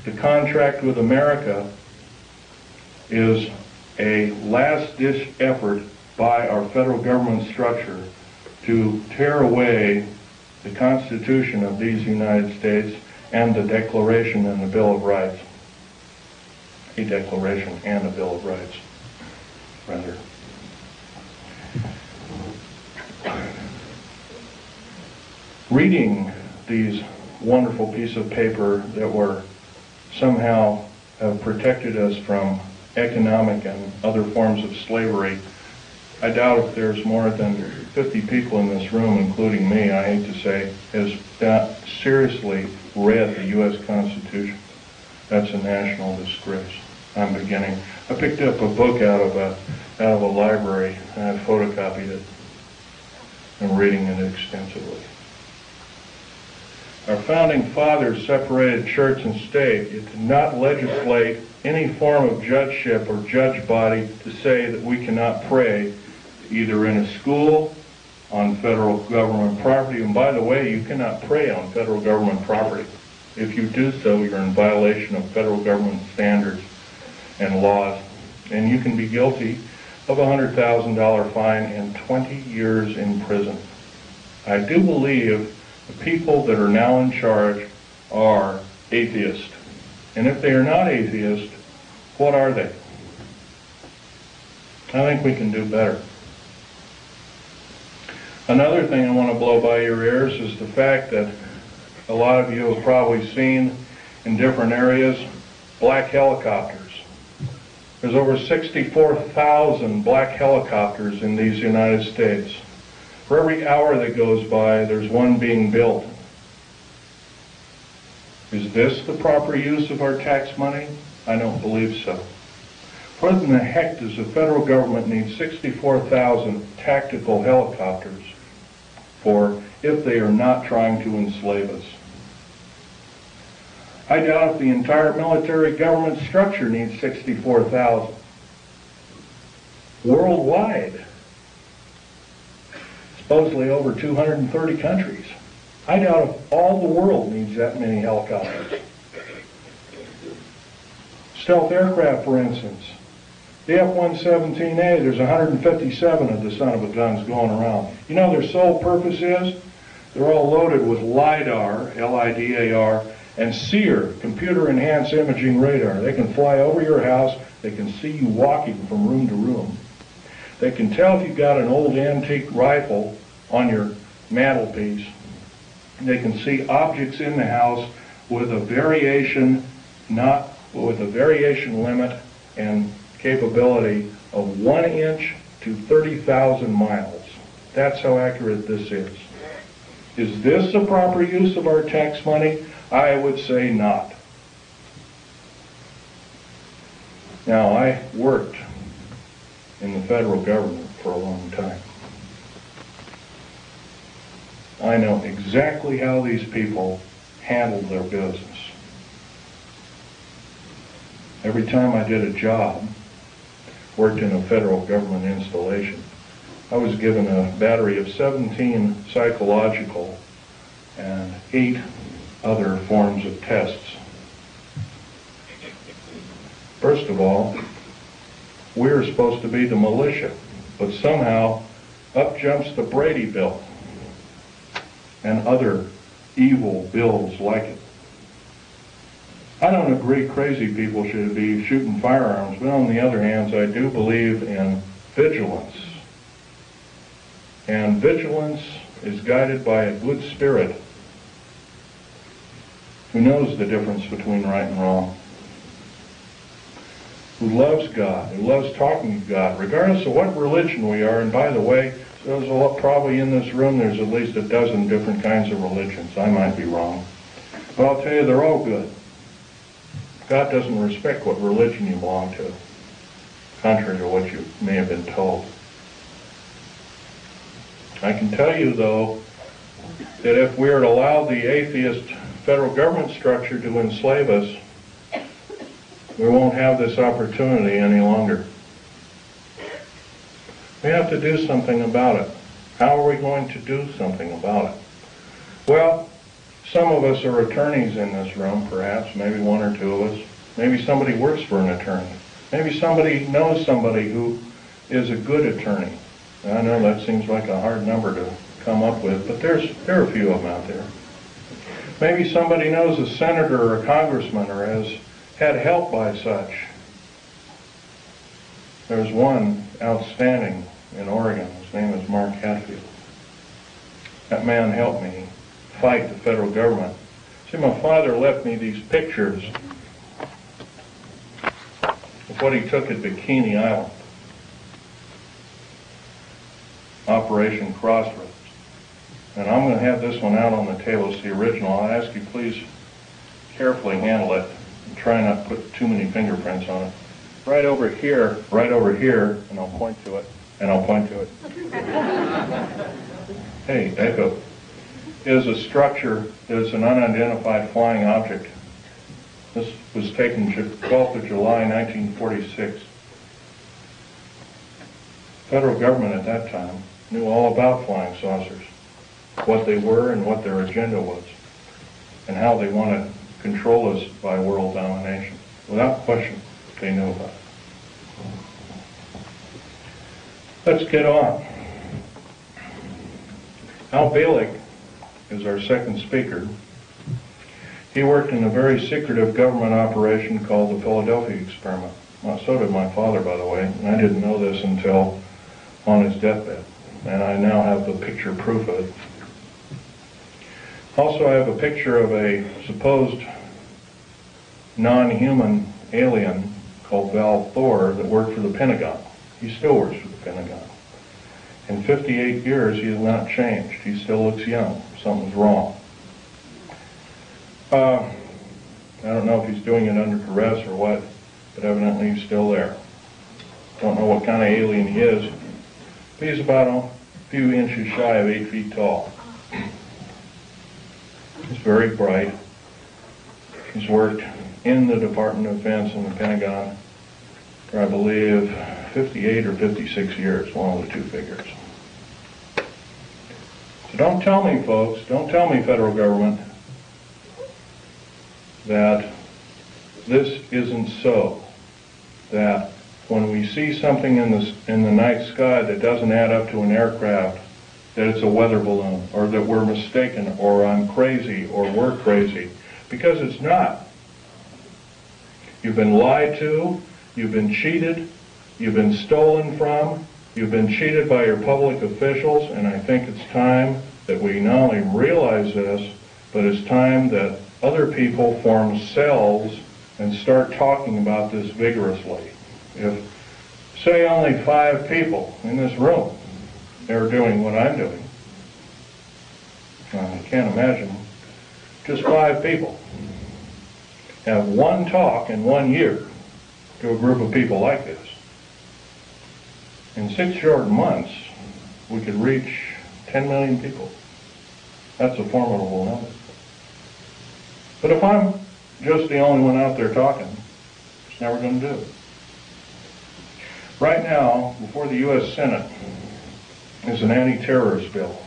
the contract with America is a last-ditch effort by our federal government structure to tear away the Constitution of these United States and the Declaration and the Bill of Rights. A Declaration and a Bill of Rights, rather. Reading these wonderful piece of paper that were somehow have protected us from economic and other forms of slavery, I doubt if there's more than 50 people in this room, including me, I hate to say, has seriously read the U.S. Constitution. That's a national disgrace. I picked up a book out of a library and I photocopied it. I'm reading it extensively. Our founding fathers separated church and state. It did not legislate any form of judgeship or judge body to say that we cannot pray either in a school, on federal government property, and by the way, you cannot pray on federal government property. If you do so, you're in violation of federal government standards and laws, and you can be guilty of a $100,000 fine and 20 years in prison. I do believe the people that are now in charge are atheists. And if they are not atheists, what are they? I think we can do better. Another thing I want to blow by your ears is the fact that a lot of you have probably seen in different areas black helicopters. There's over 64,000 black helicopters in these United States. For every hour that goes by, there's one being built. Is this the proper use of our tax money? I don't believe so. What in the heck does the federal government need 64,000 tactical helicopters for if they are not trying to enslave us? I doubt if the entire military government structure needs 64,000. Worldwide. Supposedly over 230 countries. I doubt if all the world needs that many helicopters. Stealth aircraft, for instance. The F-117A, there's 157 of the son of a guns going around. You know their sole purpose is? They're all loaded with LIDAR, L-I-D-A-R, and SEER, computer-enhanced imaging radar. They can fly over your house. They can see you walking from room to room. They can tell if you've got an old antique rifle on your mantelpiece. They can see objects in the house with a variation, limit and capability of 1 inch to 30,000 miles. That's how accurate this is. Is this the proper use of our tax money? I would say not. Now, I worked in the federal government for a long time. I know exactly how these people handled their business. Every time I did a job, worked in a federal government installation, I was given a battery of 17 psychological and 8 other forms of tests. First of all, we're supposed to be the militia, but somehow up jumps the Brady bill and other evil bills like it. I don't agree crazy people should be shooting firearms, but on the other hand, I do believe in vigilance. And vigilance is guided by a good spirit who knows the difference between right and wrong, who loves God, who loves talking to God, regardless of what religion we are. And by the way, there's probably in this room, there's at least a dozen different kinds of religions. I might be wrong. But I'll tell you, they're all good. God doesn't respect what religion you belong to, contrary to what you may have been told. I can tell you, though, that if we are to allow the atheist federal government structure to enslave us, we won't have this opportunity any longer. We have to do something about it. How are we going to do something about it? Well, some of us are attorneys in this room, perhaps, maybe one or two of us. Maybe somebody works for an attorney. Maybe somebody knows somebody who is a good attorney. I know that seems like a hard number to come up with, but there are a few of them out there. Maybe somebody knows a senator or a congressman or has had help by such. There's one outstanding in Oregon. His name is Mark Hatfield. That man helped me fight the federal government. See, my father left me these pictures of what he took at Bikini Island, Operation Crossroads. And I'm going to have this one out on the table. It's the original. I'll ask you please carefully handle it and try not to put too many fingerprints on it. Right over here, and I'll point to it, and I'll point to it. Hey, echo. Is a structure that is an unidentified flying object. This was taken 12th of July, 1946. Federal government at that time knew all about flying saucers, what they were and what their agenda was, and how they wanted to control us by world domination. Without question, they knew about it. Let's get on. Al Bielek is our second speaker. He worked in a very secretive government operation called the Philadelphia Experiment. Well, so did my father, by the way, and I didn't know this until on his deathbed, and I now have the picture proof of it. Also, I have a picture of a supposed non-human alien called Val Thor that worked for the Pentagon. He still works for the Pentagon. In 58 years, he has not changed. He still looks young. Something's wrong. I don't know if he's doing it under duress or what, but evidently he's still there. Don't know what kind of alien he is. But he's about a few inches shy of 8 feet tall. He's very bright. He's worked in the Department of Defense and the Pentagon for, I believe, 58 or 56 years, one of the two figures. So don't tell me, folks, don't tell me, federal government, that this isn't so, that when we see something in the night sky that doesn't add up to an aircraft, that it's a weather balloon, or that we're mistaken, or I'm crazy, or we're crazy, because it's not. You've been lied to, you've been cheated, you've been stolen from, you've been cheated by your public officials, and I think it's time that we not only realize this, but it's time that other people form cells and start talking about this vigorously. If, say, only 5 people in this room are doing what I'm doing, I can't imagine just 5 people have one talk in 1 year to a group of people like this. In 6 short months, we could reach 10 million people. That's a formidable number. But if I'm just the only one out there talking, it's never going to do it. Right now, before the U.S. Senate is an anti-terrorist bill.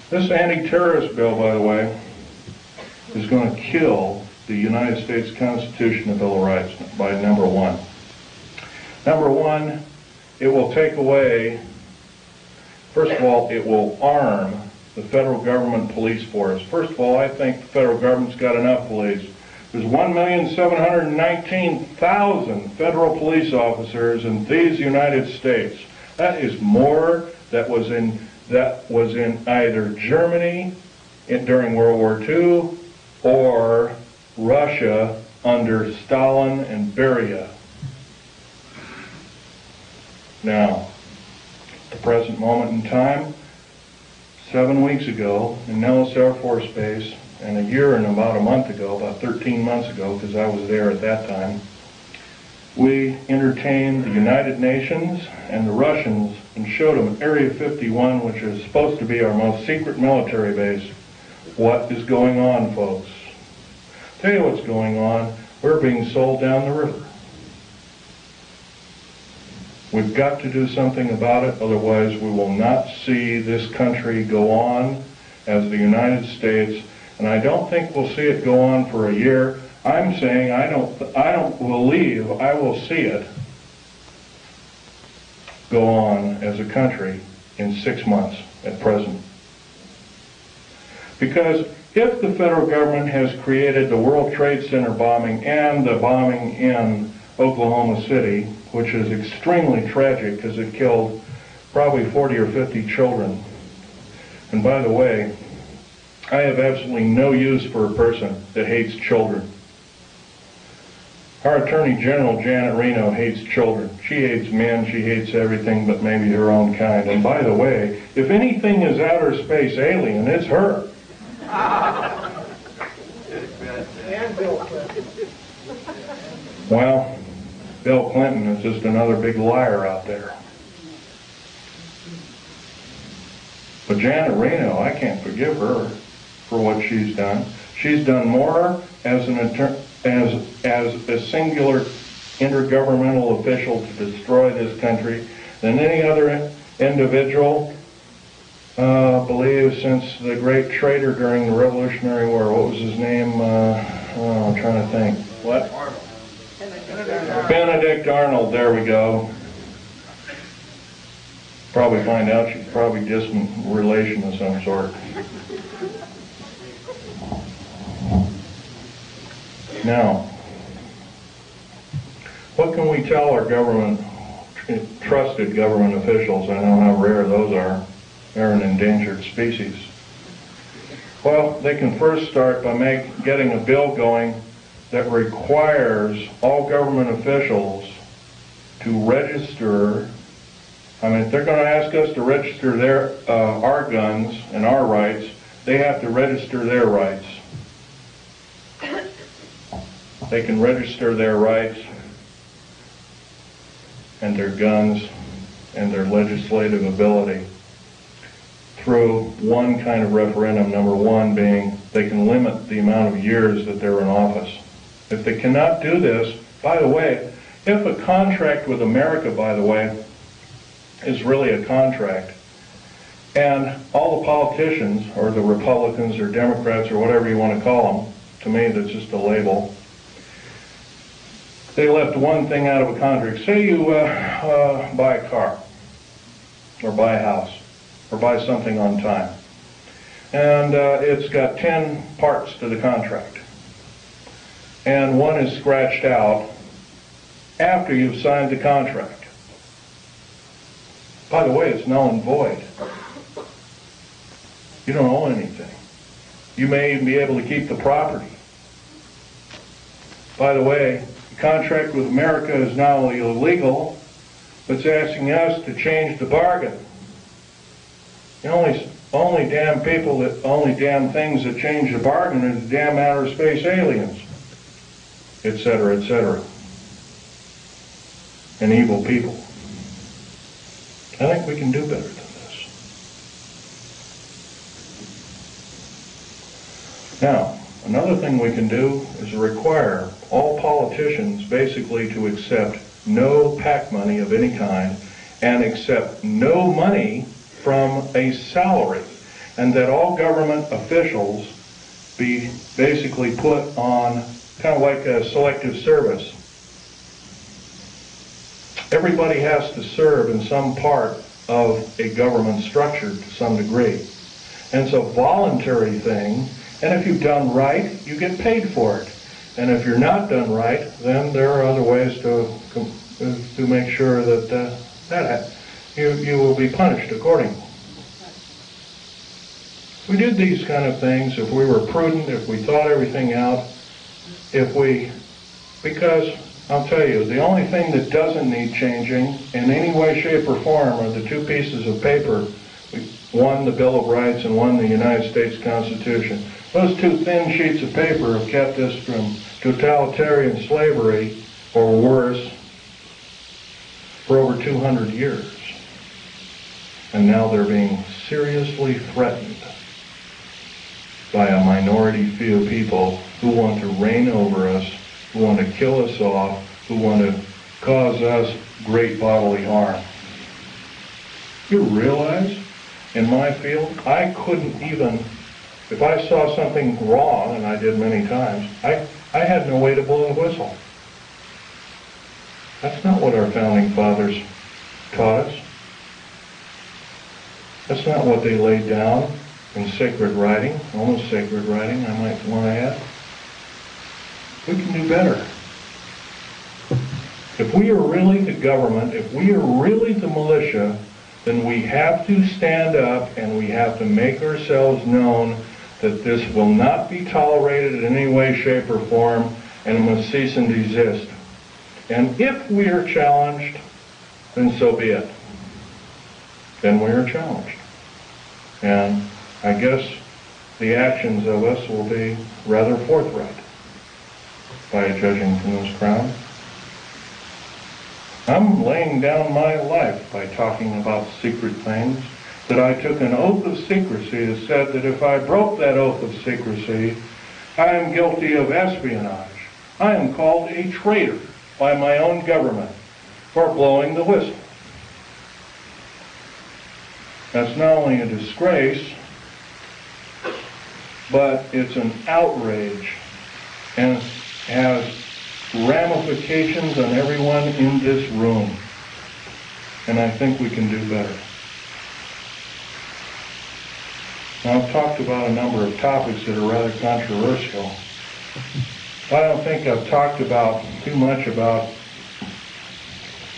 This anti-terrorist bill, by the way, is going to kill the United States Constitution and Bill of Rights by number one. Number one, it will take away, first of all, it will arm the federal government police force. First of all, I think the federal government's got enough police. There's 1,719,000 federal police officers in these United States. That is more that was in either Germany during World War II or Russia under Stalin and Beria. Now, at the present moment in time, 7 weeks ago in Nellis Air Force Base, and a year and about a month ago, about 13 months ago, because I was there at that time, we entertained the United Nations and the Russians and showed them Area 51, which is supposed to be our most secret military base. What is going on, folks? Tell you what's going on. We're being sold down the river. We've got to do something about it, otherwise we will not see this country go on as the United States, and I don't think we'll see it go on for a year. I'm saying I don't believe I will see it go on as a country in 6 months at present. Because if the federal government has created the World Trade Center bombing and the bombing in Oklahoma City, which is extremely tragic because it killed probably 40 or 50 children. And by the way, I have absolutely no use for a person that hates children. Our Attorney General, Janet Reno, hates children. She hates men, she hates everything but maybe her own kind. And by the way, if anything is outer space alien, it's her. And Bill Clinton. Well, Bill Clinton is just another big liar out there. But Janet Reno, I can't forgive her for what she's done. She's done more as a singular intergovernmental official to destroy this country than any other individual, believe, since the great traitor during the Revolutionary War. What was his name? I'm trying to think. What? Arnold. Benedict Arnold, there we go. Probably find out she's probably distant relation of some sort. Now, what can we tell our government, trusted government officials? I know how rare those are. They're an endangered species. Well, they can first start by getting a bill going that requires all government officials to register. I mean, if they're going to ask us to register our guns and our rights, they have to register their rights. They can register their rights and their guns and their legislative ability through one kind of referendum, number one being they can limit the amount of years that they're in office. If they cannot do this, by the way, if a contract with America, by the way, is really a contract, and all the politicians, or the Republicans or Democrats or whatever you want to call them, to me that's just a label, they left one thing out of a contract. Say you buy a car, or buy a house, or buy something on time, and it's got 10 parts to the contract, and one is scratched out after you've signed the contract. By the way, it's null and void. You don't own anything. You may even be able to keep the property. By the way, the contract with America is not only illegal, but it's asking us to change the bargain. The only damn things that change the bargain are the damn outer space aliens, etc., etc. and evil people. I think we can do better than this. Now, another thing we can do is require all politicians basically to accept no PAC money of any kind and accept no money from a salary, and that all government officials be basically put on kind of like a selective service. Everybody has to serve in some part of a government structure to some degree. And it's a voluntary thing, and if you've done right, you get paid for it. And if you're not done right, then there are other ways to make sure that you will be punished accordingly. If we did these kind of things, if we were prudent, if we thought everything out, because I'll tell you, the only thing that doesn't need changing in any way, shape, or form are the two pieces of paper, one the Bill of Rights and one the United States Constitution. Those two thin sheets of paper have kept us from totalitarian slavery, or worse, for over 200 years. And now they're being seriously threatened by a minority few people who want to reign over us, who want to kill us off, who want to cause us great bodily harm. You realize, in my field, I couldn't even, if I saw something wrong, and I did many times, I had no way to blow a whistle. That's not what our founding fathers taught us. That's not what they laid down in sacred writing, almost sacred writing, I might want to add. We can do better. If we are really the government, if we are really the militia, then we have to stand up and we have to make ourselves known that this will not be tolerated in any way, shape, or form, and it must cease and desist. And if we are challenged, then so be it. Then we are challenged. And I guess the actions of us will be rather forthright by judging from this crowd. I'm laying down my life by talking about secret things, that I took an oath of secrecy that said that if I broke that oath of secrecy, I am guilty of espionage. I am called a traitor by my own government for blowing the whistle. That's not only a disgrace, but it's an outrage and has ramifications on everyone in this room. And I think we can do better. Now, I've talked about a number of topics that are rather controversial. I don't think I've talked about too much about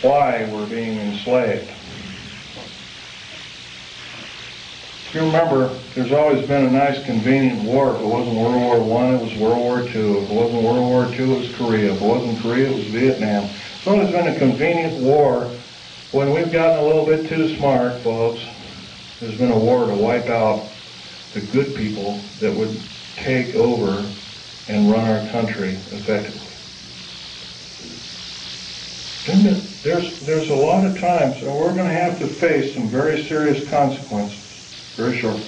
why we're being enslaved. If you remember, there's always been a nice convenient war. If it wasn't World War I, it was World War II. If it wasn't World War II, it was Korea. If it wasn't Korea, it was Vietnam. It's always been a convenient war. When we've gotten a little bit too smart, folks, there's been a war to wipe out the good people that would take over and run our country effectively. There's a lot of times, and we're going to have to face some very serious consequences very shortly.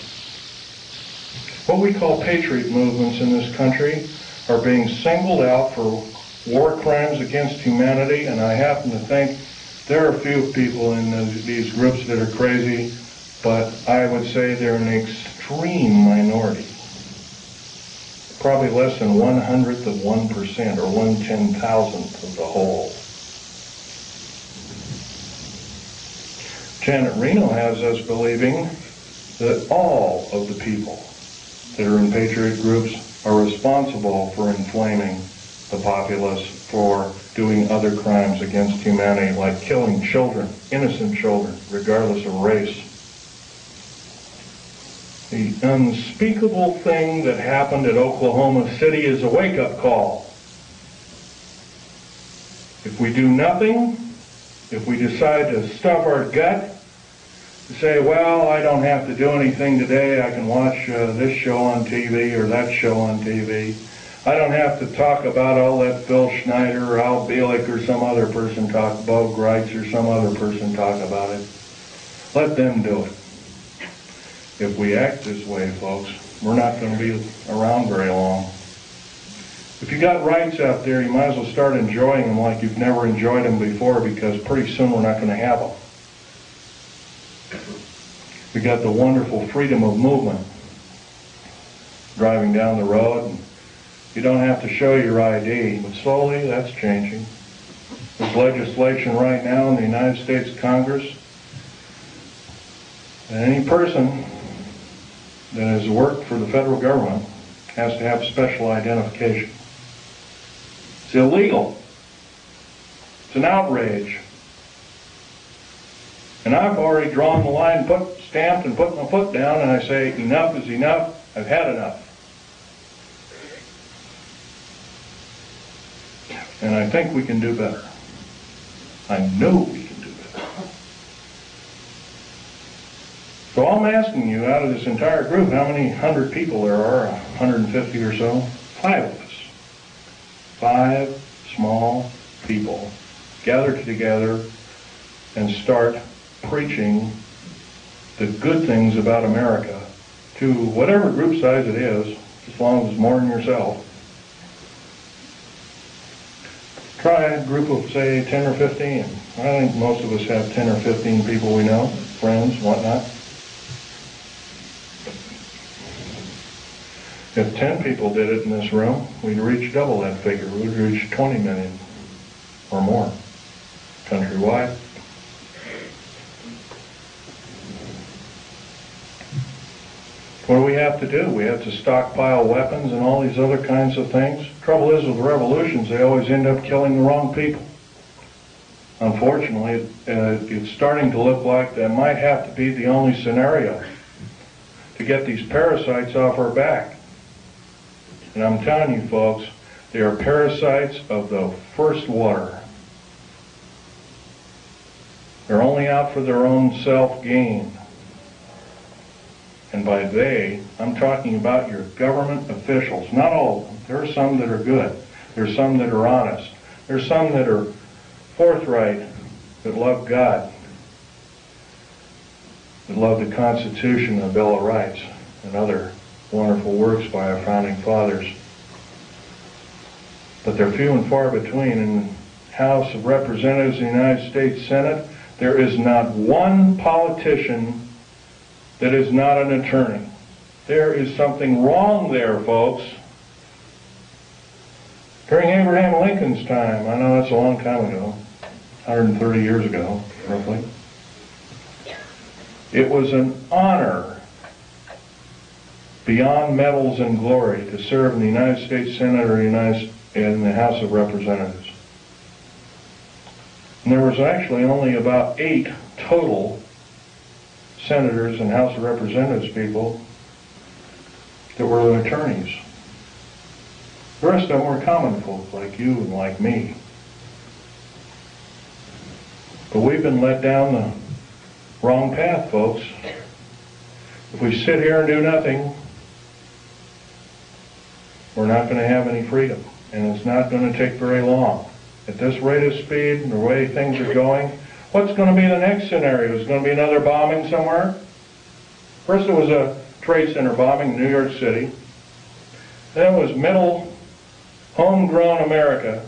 What we call patriot movements in this country are being singled out for war crimes against humanity, and I happen to think there are a few people in these groups that are crazy, but I would say they're an extreme minority. Probably less than 1/100th of 1% or 1/10,000th of the whole. Janet Reno has us believing that all of the people that are in patriot groups are responsible for inflaming the populace, for doing other crimes against humanity, like killing children, innocent children, regardless of race. The unspeakable thing that happened at Oklahoma City is a wake-up call. If we do nothing, if we decide to stuff our gut, to say, well, I don't have to do anything today, I can watch this show on TV or that show on TV, I don't have to talk about, I'll let Bill Schneider or Al Bielek or some other person talk, Bo Greitz or some other person talk about it. Let them do it. If we act this way, folks, we're not going to be around very long. If you got rights out there, you might as well start enjoying them like you've never enjoyed them before, because pretty soon we're not going to have them. We got the wonderful freedom of movement. Driving down the road, and you don't have to show your ID, but slowly that's changing. There's legislation right now in the United States Congress that any person that has worked for the federal government has to have special identification. It's illegal. It's an outrage. And I've already drawn the line, stamped and put my foot down, and I say enough is enough. I've had enough. And I think we can do better. I know we can do better. So I'm asking you, out of this entire group, how many 100 people there are, 150 or so? 5 of us. 5 small people gather together and start preaching the good things about America to whatever group size it is, as long as it's more than yourself. Try a group of, say, 10 or 15. I think most of us have 10 or 15 people we know, friends, whatnot. If 10 people did it in this room, we'd reach double that figure. We'd reach 20 million or more countrywide. What do we have to do? We have to stockpile weapons and all these other kinds of things. Trouble is with revolutions, they always end up killing the wrong people. Unfortunately, it's starting to look like that might have to be the only scenario to get these parasites off our back. And I'm telling you folks, they are parasites of the first water. They're only out for their own self-gain. And by they, I'm talking about your government officials. Not all of them. There are some that are good. There's some that are honest. There's some that are forthright, that love God, that love the Constitution, the Bill of Rights, and other wonderful works by our founding fathers. But they're few and far between. In the House of Representatives of the United States Senate, there is not one politician that is not an attorney. There is something wrong there, folks. During Abraham Lincoln's time, I know that's a long time ago, 130 years ago, roughly, it was an honor beyond medals and glory to serve in the United States Senate or in the House of Representatives. And there was actually only about 8 total senators and House of Representatives people that were attorneys. The rest of them were common folk like you and like me. But we've been led down the wrong path, folks. If we sit here and do nothing, we're not going to have any freedom. And it's not going to take very long. At this rate of speed and the way things are going, what's going to be the next scenario? Is going to be another bombing somewhere? First it was a trade center bombing in New York City. Then it was middle, homegrown America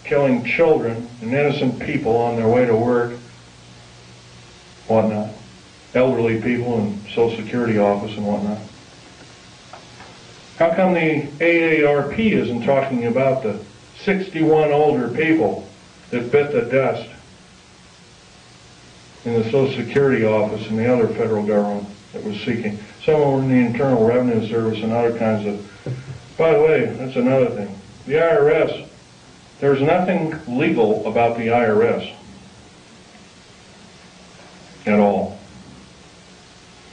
killing children and innocent people on their way to work, whatnot. Elderly people in Social Security office and whatnot. How come the AARP isn't talking about the 61 older people that bit the dust in the Social Security office and the other federal government that was seeking? Some were in the Internal Revenue Service and other kinds of... By the way, that's another thing. The IRS, there's nothing legal about the IRS at all.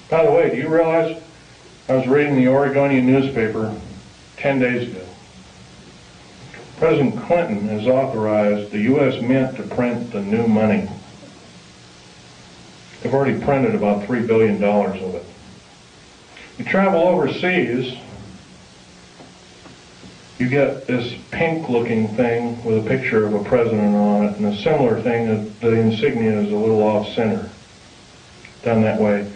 By the way, do you realize, I was reading the Oregonian newspaper 10 days ago. President Clinton has authorized the U.S. Mint to print the new money. They've already printed about $3 billion of it. You travel overseas, you get this pink-looking thing with a picture of a president on it, and a similar thing that the insignia is a little off-center, done that way.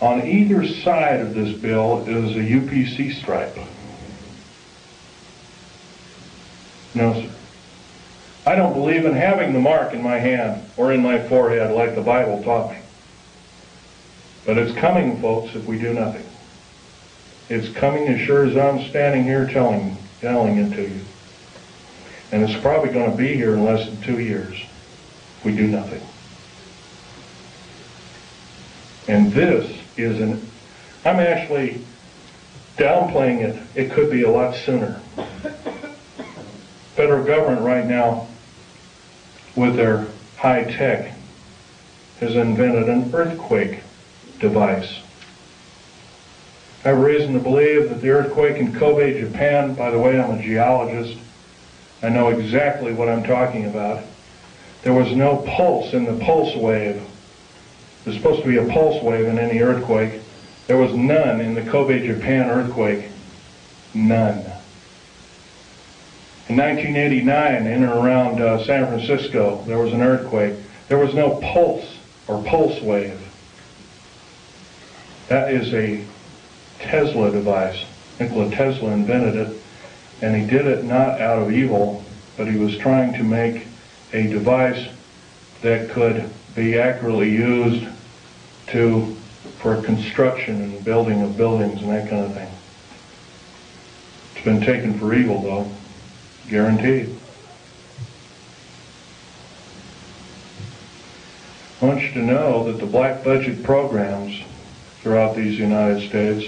On either side of this bill is a UPC stripe. No, sir. I don't believe in having the mark in my hand or in my forehead like the Bible taught me. But it's coming, folks, if we do nothing. It's coming as sure as I'm standing here telling it to you. And it's probably going to be here in less than 2 years if we do nothing. And this is I'm actually downplaying it. It could be a lot sooner. Federal government right now, with their high tech, has invented an earthquake device. I have reason to believe that the earthquake in Kobe, Japan, by the way, I'm a geologist, I know exactly what I'm talking about. There was no pulse in the pulse wave. There's supposed to be a pulse wave in any earthquake. There was none in the Kobe, Japan earthquake. None. In 1989, in and around San Francisco, there was an earthquake. There was no pulse or pulse wave. That is a Tesla device. Nikola Tesla invented it, and he did it not out of evil, but he was trying to make a device that could be accurately used for construction and building of buildings and that kind of thing. It's been taken for evil, though. Guaranteed. I want you to know that the black budget programs throughout these United States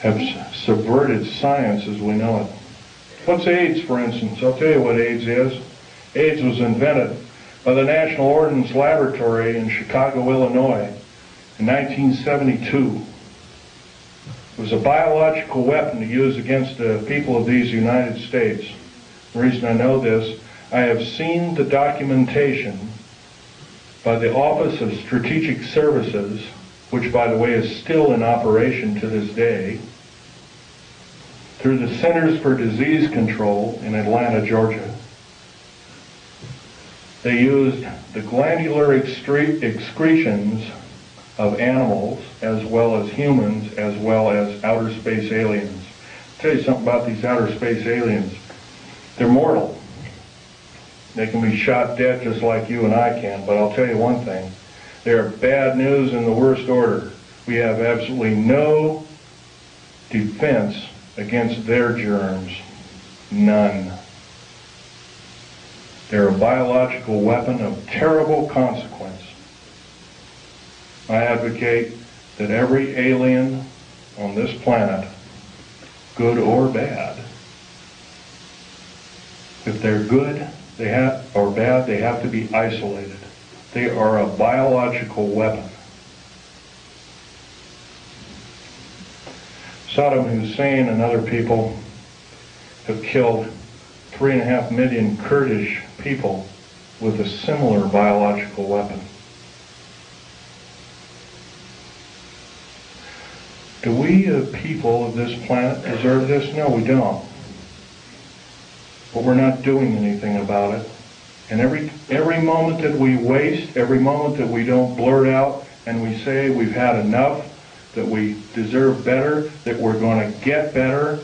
have subverted science as we know it. What's AIDS, for instance? I'll tell you what AIDS is. AIDS was invented by the National Ordnance Laboratory in Chicago, Illinois in 1972. It was a biological weapon to use against the people of these United States. The reason I know this, I have seen the documentation by the Office of Strategic Services, which by the way is still in operation to this day, through the Centers for Disease Control in Atlanta, Georgia. They used the glandular excretions of animals, as well as humans, as well as outer space aliens. I'll tell you something about these outer space aliens. They're mortal. They can be shot dead just like you and I can, but I'll tell you one thing. They're bad news in the worst order. We have absolutely no defense against their germs. None. They're a biological weapon of terrible consequence. I advocate that every alien on this planet, good or bad, if they're good or bad, they have to be isolated. They are a biological weapon. Saddam Hussein and other people have killed 3.5 million Kurdish people with a similar biological weapon. Do we, the people of this planet, deserve this? No, we don't. But we're not doing anything about it. And every moment that we waste, every moment that we don't blurt out and we say we've had enough, that we deserve better, that we're going to get better,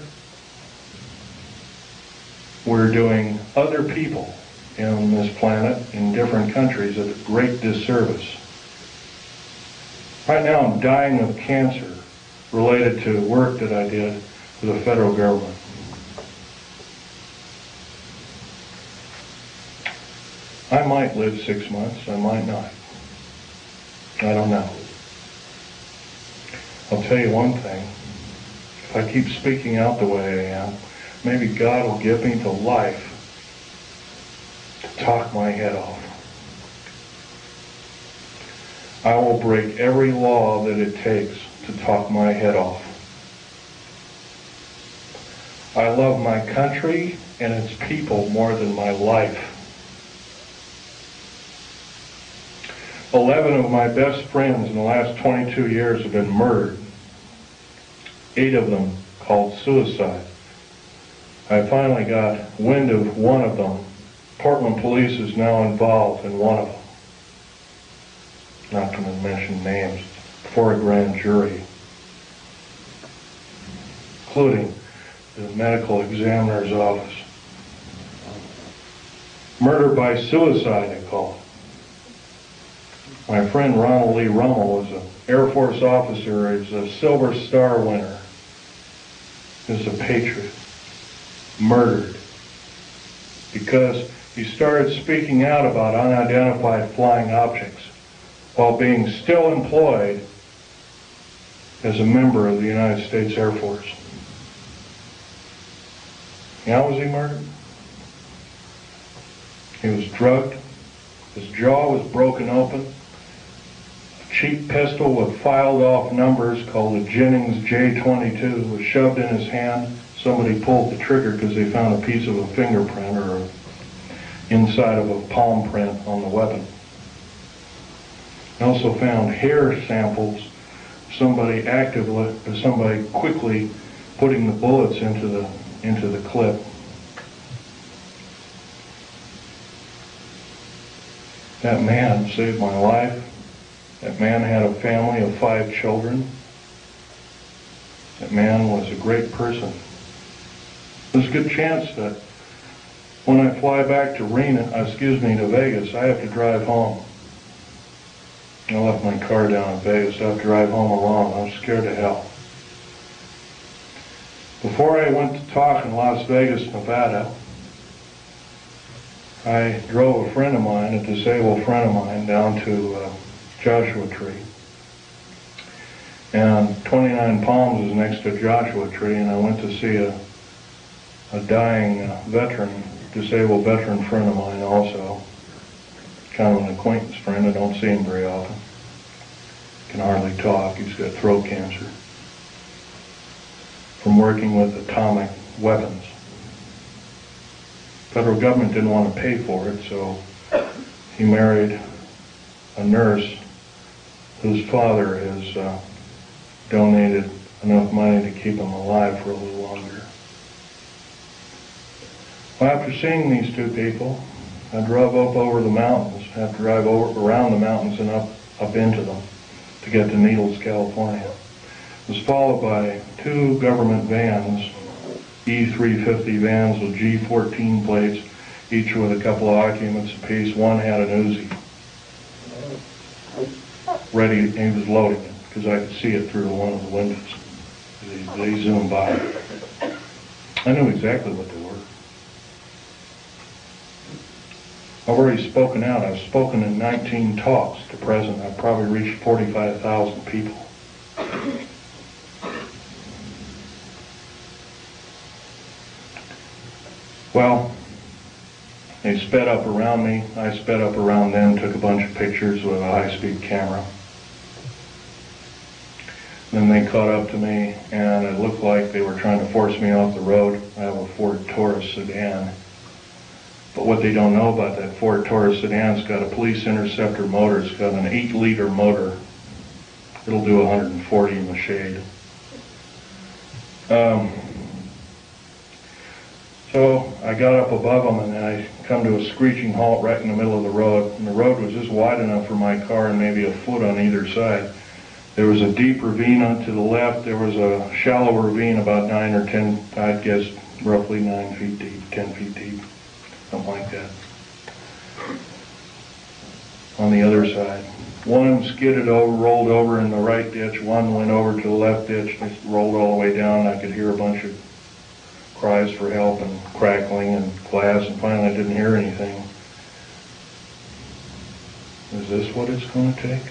we're doing other people in this planet, in different countries, a great disservice. Right now I'm dying of cancer related to work that I did for the federal government. I might live 6 months, I might not. I don't know. I'll tell you one thing. If I keep speaking out the way I am, maybe God will give me the life to talk my head off. I will break every law that it takes to talk my head off. I love my country and its people more than my life. 11 of my best friends in the last 22 years have been murdered. 8 of them called suicide. I finally got wind of one of them. Portland police is now involved in one of them. Not going to mention names, before a grand jury, including the medical examiner's office. Murder by suicide, they call it. My friend Ronald Lee Rummel was an Air Force officer. He's a Silver Star winner. He's a patriot. Murdered because he started speaking out about unidentified flying objects while being still employed as a member of the United States Air Force. How was he murdered? He was drugged. His jaw was broken open. A cheap pistol with filed off numbers called a Jennings J22 was shoved in his hand. Somebody pulled the trigger because they found a piece of a fingerprint or inside of a palm print on the weapon. They also found hair samples. Somebody quickly putting the bullets into the clip. That man saved my life. That man had a family of 5 children. That man was a great person. There's a good chance that when I fly back to Vegas, I have to drive home. I left my car down in Vegas. I have to drive home alone. I'm scared to hell. Before I went to talk in Las Vegas, Nevada, I drove a friend of mine, a disabled friend of mine, down to Joshua Tree. And 29 Palms is next to Joshua Tree, and I went to see a dying disabled veteran friend of mine also. Kind of an acquaintance friend. I don't see him very often. Can hardly talk. He's got throat cancer from working with atomic weapons. Federal government didn't want to pay for it, so he married a nurse whose father has donated enough money to keep him alive for a little longer. Well, after seeing these 2 people, I drove up over the mountains. I have to drive around the mountains and up into them to get to Needles, California. It was followed by 2 government vans, E350 vans with G14 plates, each with a couple of occupants apiece. One had an Uzi. Ready, he was loading it, because I could see it through one of the windows. They zoomed by. I knew exactly what they were. I've already spoken out. I've spoken in 19 talks to present. I've probably reached 45,000 people. Well, they sped up around me. I sped up around them, took a bunch of pictures with a high-speed camera. Then they caught up to me, and it looked like they were trying to force me off the road. I have a Ford Taurus sedan. But what they don't know about that Ford Taurus sedan, it's got a police interceptor motor. It's got an 8-liter motor. It'll do 140 in the shade. So I got up above them, and I come to a screeching halt right in the middle of the road. And the road was just wide enough for my car and maybe a foot on either side. There was a deep ravine to the left. There was a shallow ravine about 9 or 10, I'd guess roughly 9 feet deep, 10 feet deep, something like that. On the other side. One skidded over, rolled over in the right ditch. One went over to the left ditch and rolled all the way down. I could hear a bunch of cries for help and crackling and glass, and finally I didn't hear anything. Is this what it's going to take?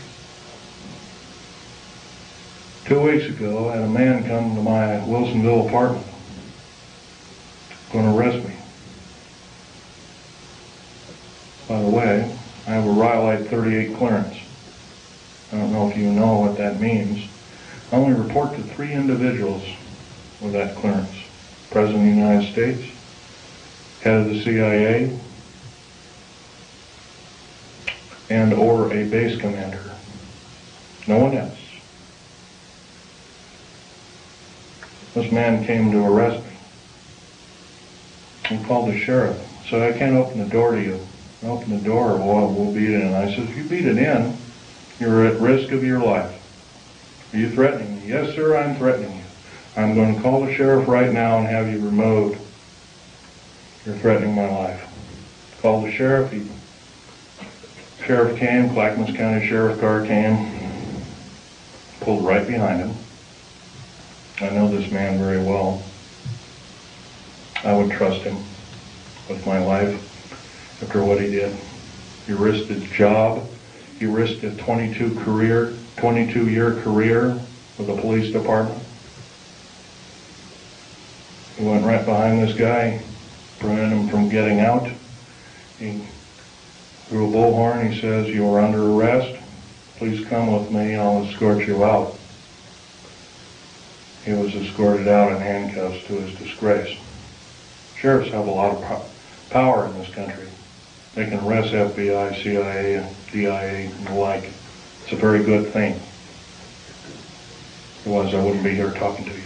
2 weeks ago, I had a man come to my Wilsonville apartment, going to arrest me. By the way, I have a Rhyolite 38 clearance. I don't know if you know what that means. I only report to 3 individuals with that clearance. President of the United States, head of the CIA, and or a base commander. No one else. This man came to arrest me. and called the sheriff. So I can't open the door to you. Open the door, well, we'll beat it in. I said, if you beat it in, you're at risk of your life. Are you threatening me? Yes, sir, I'm threatening you. I'm going to call the sheriff right now and have you removed. You're threatening my life. Called the sheriff. Sheriff came, Clackamas County Sheriff car came, pulled right behind him. I know this man very well. I would trust him with my life after what he did. He risked his job. He risked a 22-year career with the police department. He went right behind this guy, prevented him from getting out. He threw a bullhorn. He says, "You are under arrest. Please come with me. I'll escort you out." He was escorted out in handcuffs to his disgrace. Sheriffs have a lot of power in this country. They can arrest FBI, CIA, DIA, and the like. It's a very good thing. Otherwise, I wouldn't be here talking to you.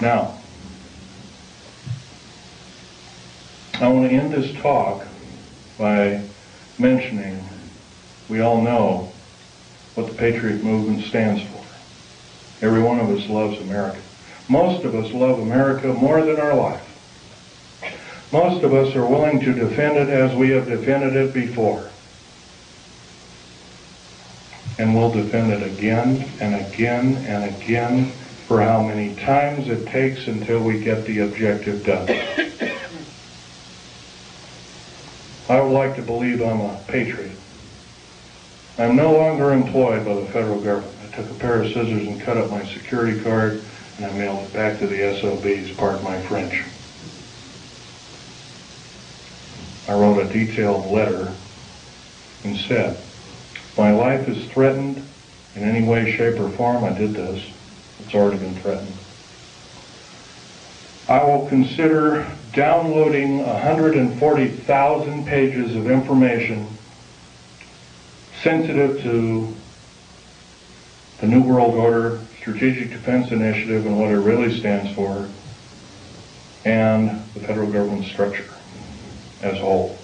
Now, I want to end this talk by mentioning we all know what the Patriot Movement stands for. Every one of us loves America. Most of us love America more than our life. Most of us are willing to defend it as we have defended it before. And we'll defend it again and again and again for how many times it takes until we get the objective done. I would like to believe I'm a patriot. I'm no longer employed by the federal government. I took a pair of scissors and cut up my security card, and I mailed it back to the SOBs, pardon my French. I wrote a detailed letter and said, if my life is threatened in any way, shape, or form, I did this. It's already been threatened. I will consider downloading 140,000 pages of information sensitive to the New World Order, Strategic Defense Initiative, and what it really stands for, and the federal government structure as a whole.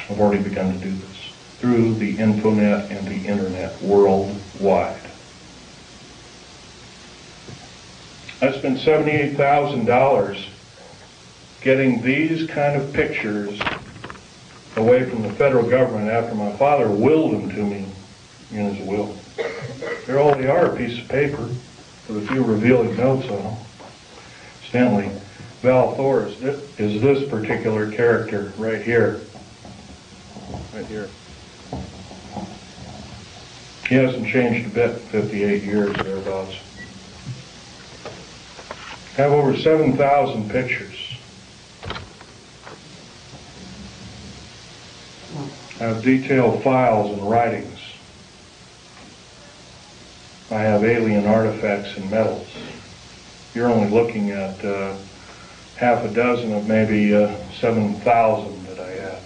I've already begun to do this through the Infonet and the Internet worldwide. I spent $78,000 getting these kind of pictures away from the federal government after my father willed them to me in his will. They're all they are, a piece of paper with a few revealing notes on them. Stanley Val Thor is this particular character right here. Right here. He hasn't changed a bit in 58 years, thereabouts. I have over 7,000 pictures. I have detailed files and writings. I have alien artifacts and medals. You're only looking at half a dozen of maybe 7,000 that I have.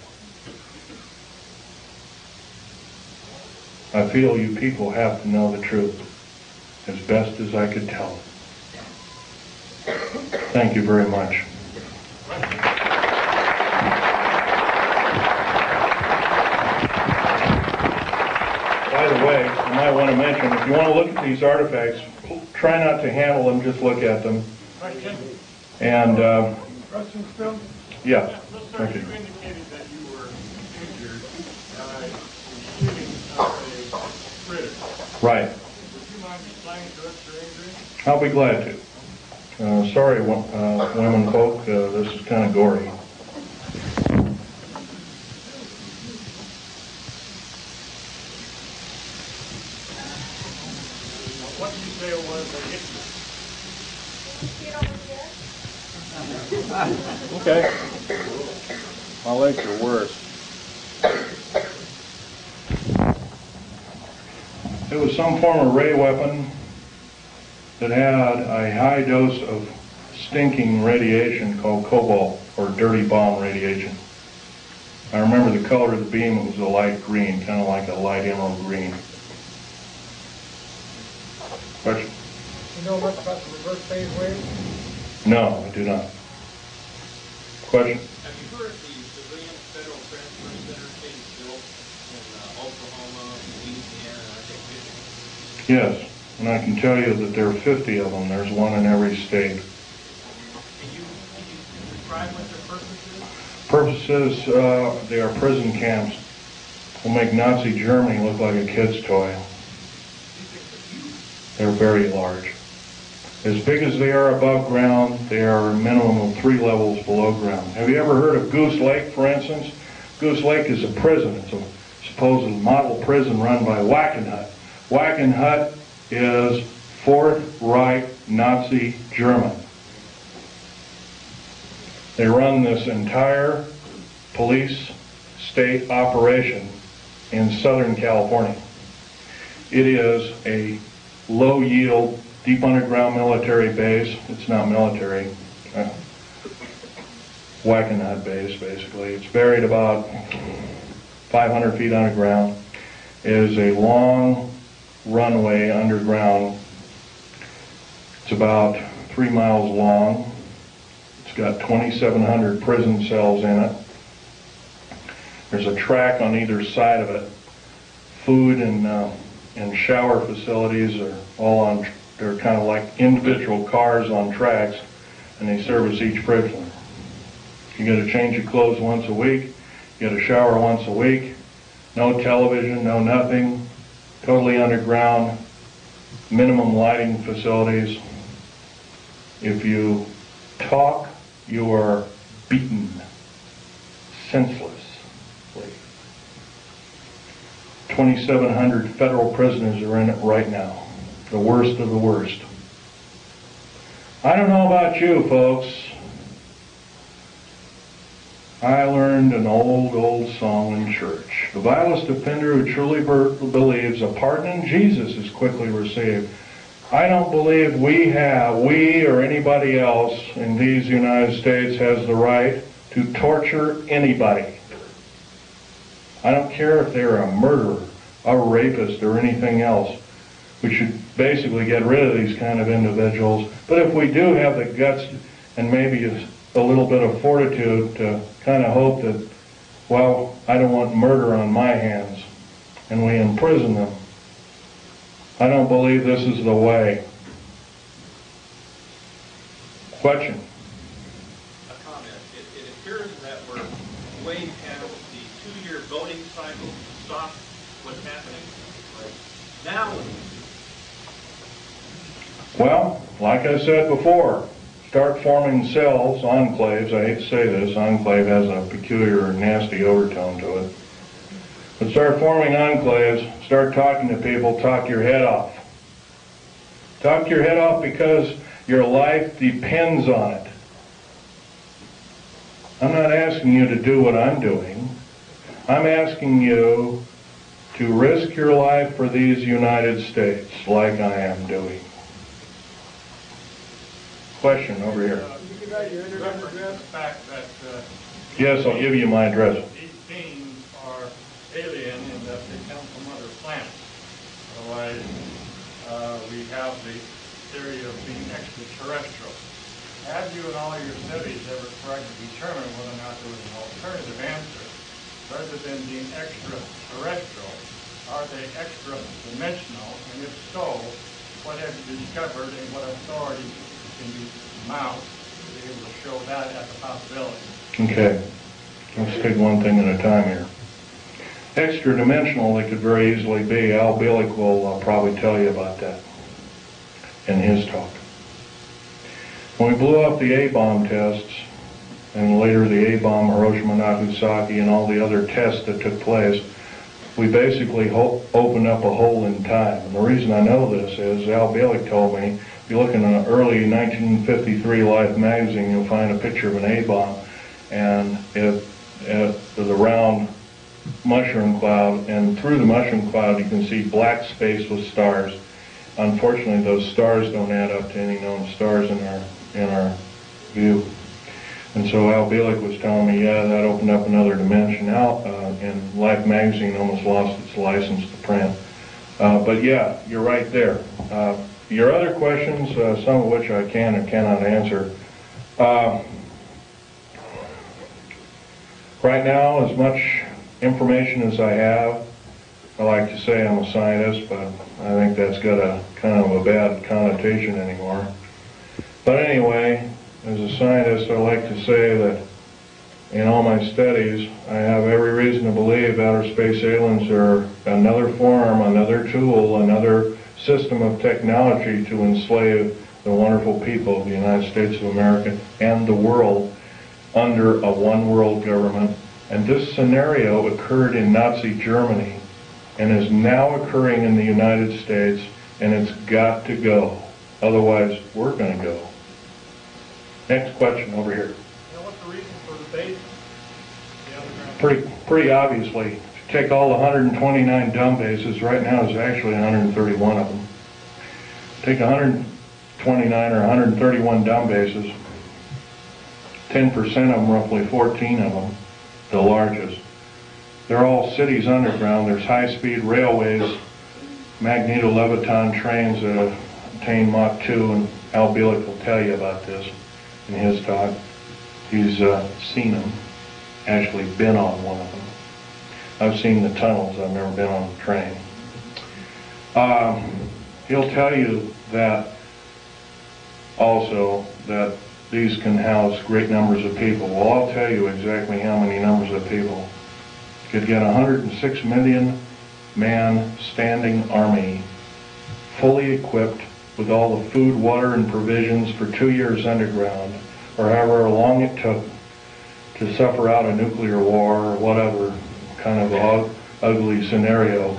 I feel you people have to know the truth as best as I could tell it. Thank you very much. By the way, I might want to mention, if you want to look at these artifacts, try not to handle them, just look at them. Question? And, Questions, Phil? yes. Sir, you indicated that you were injured in shooting of a critter. Right. Would you mind explaining to us your injury? I'll be glad to. Sorry, women folk, this is kind of gory. What did you say it was that hit you? Okay. My legs are worse. It was some form of ray weapon that had a high dose of stinking radiation called cobalt, or dirty bomb radiation. I remember the color of the beam, it was a light green, kind of like a light emerald green. Question? You know much about the reverse phase wave? No, I do not. Question? Have you heard the civilian federal transfer center being built in Oklahoma, Louisiana, and I think Michigan? Yes, and I can tell you that there are 50 of them. There's one in every state. Can you describe what their purpose is? Purposes, they are prison camps. Will make Nazi Germany look like a kid's toy. They're very large. As big as they are above ground, they are a minimum of 3 levels below ground. Have you ever heard of Goose Lake, for instance? Goose Lake is a prison. It's a supposed model prison run by Wackenhut. Wackenhut is Fourth Reich Nazi German. They run this entire police state operation in Southern California. It is a low-yield, deep underground military base. It's not military. Wackenhut base, basically. It's buried about 500 feet underground. It is a long runway underground. It's about 3 miles long. It's got 2,700 prison cells in it. There's a track on either side of it. Food and shower facilities are all on. They're kind of like individual cars on tracks, and they service each prisoner. You get to change your clothes once a week. You get a shower once a week. No television, no nothing. Totally underground. Minimum lighting facilities. If you talk, you are beaten senselessly. 2,700 federal prisoners are in it right now. The worst of the worst. I don't know about you, folks. I learned an old song in church. The vilest offender who truly believes a pardon in Jesus is quickly received. I don't believe we or anybody else in these United States has the right to torture anybody. I don't care if they're a murderer, a rapist, or anything else. We should basically get rid of these kind of individuals. But if we do have the guts and maybe a little bit of fortitude to kind of hope that, well, I don't want murder on my hands, and we imprison them, I don't believe this is the way. Question? A comment. It appears that we're way past the 2-year voting cycle to stop what's happening right now. Well, like I said before, start forming cells, enclaves. I hate to say this, enclave has a peculiar, nasty overtone to it. But start forming enclaves, start talking to people, talk your head off. Talk your head off because your life depends on it. I'm not asking you to do what I'm doing. I'm asking you to risk your life for these United States like I am doing. Question over here. You can write your internet address. The fact that Yes, I'll give you my address. these beings are alien in that they come from other planets. Otherwise, we have the theory of being extraterrestrial. Have you in all your studies ever tried to determine whether or not there was an alternative answer? Rather than being extraterrestrial, are they extra-dimensional? And if so, what have you discovered and what authority can you mount to be able to show that as a possibility? Okay, let's take one thing at a time here. Extra-dimensional, they could very easily be. Al Bielek will probably tell you about that in his talk. When we blew up the A-bomb tests, and later the A-bomb, Hiroshima, Nagasaki, and all the other tests that took place, we basically opened up a hole in time. And the reason I know this is Al Bielek told me, if you look in an early 1953 Life magazine, you'll find a picture of an A-bomb, and the round mushroom cloud, and through the mushroom cloud you can see black space with stars. Unfortunately, those stars don't add up to any known stars in our view. And so Al Bielek was telling me, yeah, that opened up another dimension. And Life magazine almost lost its license to print. But yeah, you're right there. Your other questions, some of which I can and cannot answer, Right now, as much information as I have, I like to say I'm a scientist, but I think that's got a kind of a bad connotation anymore. But anyway, as a scientist, I like to say that in all my studies, I have every reason to believe outer space aliens are another form, another tool, another system of technology to enslave the wonderful people of the United States of America and the world under a one-world government. And this scenario occurred in Nazi Germany and is now occurring in the United States, and it's got to go. Otherwise, we're going to go. Next question over here. Now, what's the reason for the base? The underground? Pretty obviously, if you take all the 129 D.U.M.B bases, right now there's actually 131 of them. Take 129 or 131 D.U.M.B bases, 10% of them, roughly 14 of them, the largest. They're all cities underground. There's high-speed railways, magneto-leviton trains that attain Mach 2, and Al Bielek will tell you about this in his talk. He's seen them, actually been on one of them. I've seen the tunnels, I've never been on the train. He'll tell you that also that these can house great numbers of people. Well, I'll tell you exactly how many numbers of people. You could get a 106 million man standing army, fully equipped with all the food, water, and provisions for 2 years underground, or however long it took to suffer out a nuclear war or whatever kind of ugly scenario.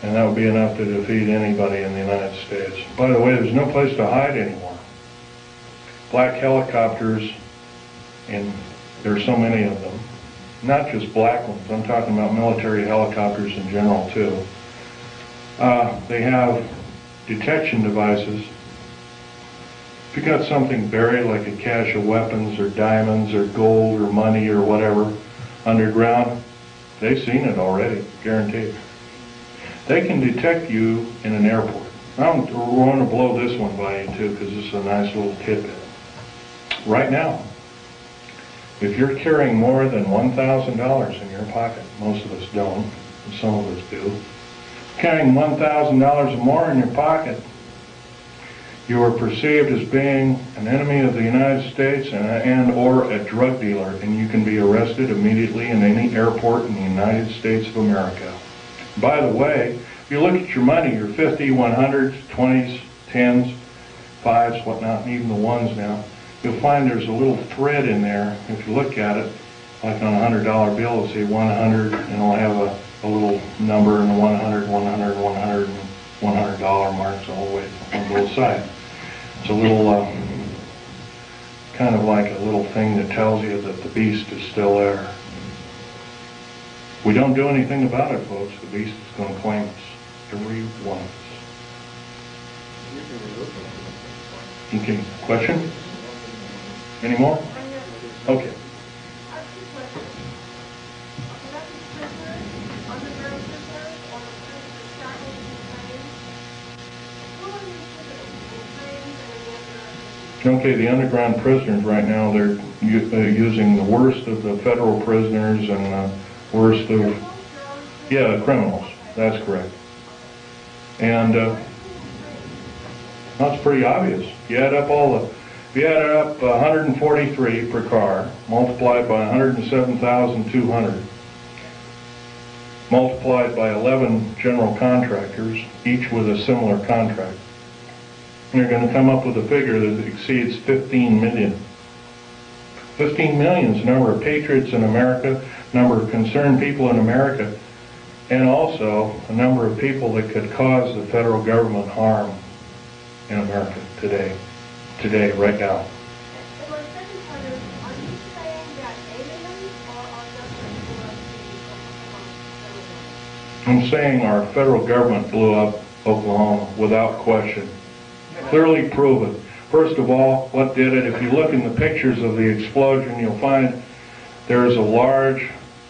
And that would be enough to defeat anybody in the United States. By the way, there's no place to hide anymore. Black helicopters, and there's so many of them. Not just black ones, I'm talking about military helicopters in general too. They have detection devices. If you got something buried like a cache of weapons or diamonds or gold or money or whatever underground, they've seen it already, guaranteed. They can detect you in an airport. I'm going to blow this one by you too, because this is a nice little tidbit. Right now, if you're carrying more than $1,000 in your pocket, most of us don't, and some of us do, carrying $1,000 or more in your pocket, you are perceived as being an enemy of the United States and or a drug dealer, and you can be arrested immediately in any airport in the United States of America. By the way, if you look at your money, your 50, 100s, 20s, 10s, 5s, whatnot, and even the ones now, you'll find there's a little thread in there. If you look at it, like on a $100 bill, it'll say 100, and it'll have a little number and 100, 100, 100, and $100 marks all the way on both sides. It's a little, kind of like a little thing that tells you that the beast is still there. We don't do anything about it, folks. The beast is going to claim us, every one of us. Okay, question? Any more? Okay. Okay, the underground prisoners right now, they're using the worst of the federal prisoners and the worst of, yeah, criminals. That's correct. And that's pretty obvious. You add up if you add up 143 per car, multiplied by 107,200, multiplied by 11 general contractors, each with a similar contract, you're going to come up with a figure that exceeds 15 million. 15 million is the number of patriots in America, number of concerned people in America, and also a number of people that could cause the federal government harm in America today, right now. I'm saying our federal government blew up Oklahoma without question. Clearly proven. First of all, what did it? If you look in the pictures of the explosion, you'll find there's a large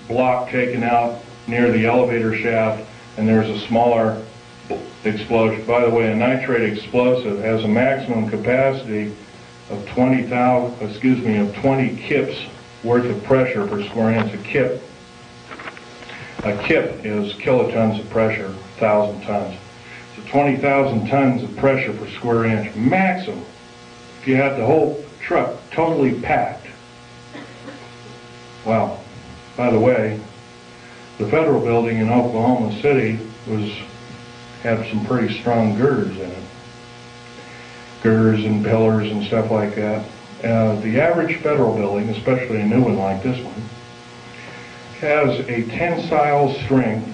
block taken out near the elevator shaft, and there's a smaller explosion. By the way, a nitrate explosive has a maximum capacity of 20 kips worth of pressure per square inch. A kip is kilotons of pressure, 1,000 tons. So 20,000 tons of pressure per square inch maximum. If you had the whole truck totally packed. Wow. By the way, the federal building in Oklahoma City had some pretty strong girders in it. Girders and pillars and stuff like that. The average federal building, especially a new one like this one, has a tensile strength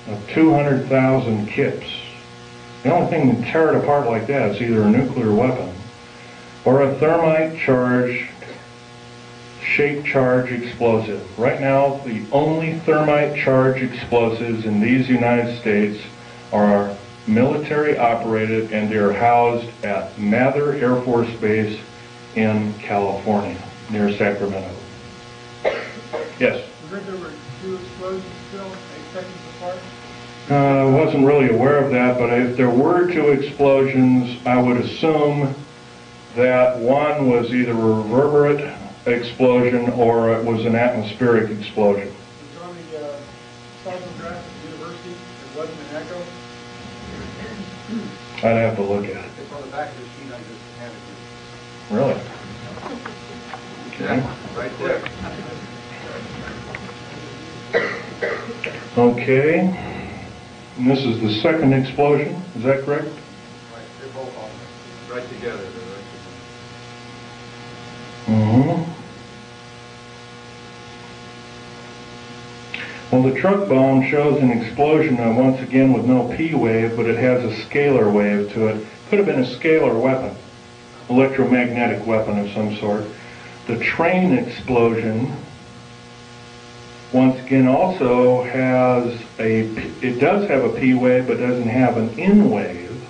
of 200,000 kips. The only thing to tear it apart like that is either a nuclear weapon or a thermite charged, shape charge explosive. Right now, the only thermite charge explosives in these United States are military operated, and they're housed at Mather Air Force Base in California, near Sacramento. Yes? I heard there were 2 explosions still, 8 seconds apart. I wasn't really aware of that, but if there were 2 explosions, I would assume that one was either a reverberant explosion or it was an atmospheric explosion. It was on the seismograph at the university. It wasn't an echo. I'd have to look at it. It's on the back of the sheet I just handed you. Really? Okay. Right there. Okay. And this is the second explosion, is that correct? Right, they're both on there. Right together, they're right together. Mm-hmm. Well, the truck bomb shows an explosion, once again with no P wave, but it has a scalar wave to it. Could have been a scalar weapon, electromagnetic weapon of some sort. The train explosion, once again, also has it does have a P wave, but doesn't have an N wave.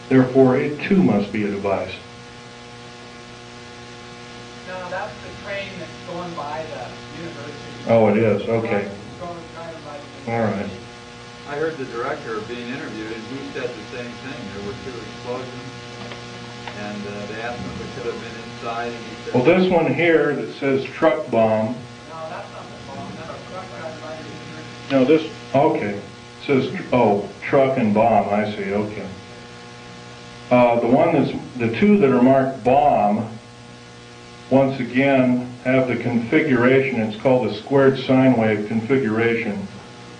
Therefore, it too must be a device. No, that's the train that's going by the university. Oh, it is, okay. It's going kind of by the All right. I heard the director being interviewed, and he said the same thing. There were 2 explosions, and they asked him if it could have been inside, and he said... Well, this one here that says truck bomb. No, that's not the bomb. That's a truck right by the university. No, this, okay. It says, oh, truck and bomb, I see, okay. The 2 that are marked bomb, once again, have the configuration. It's called the squared sine wave configuration,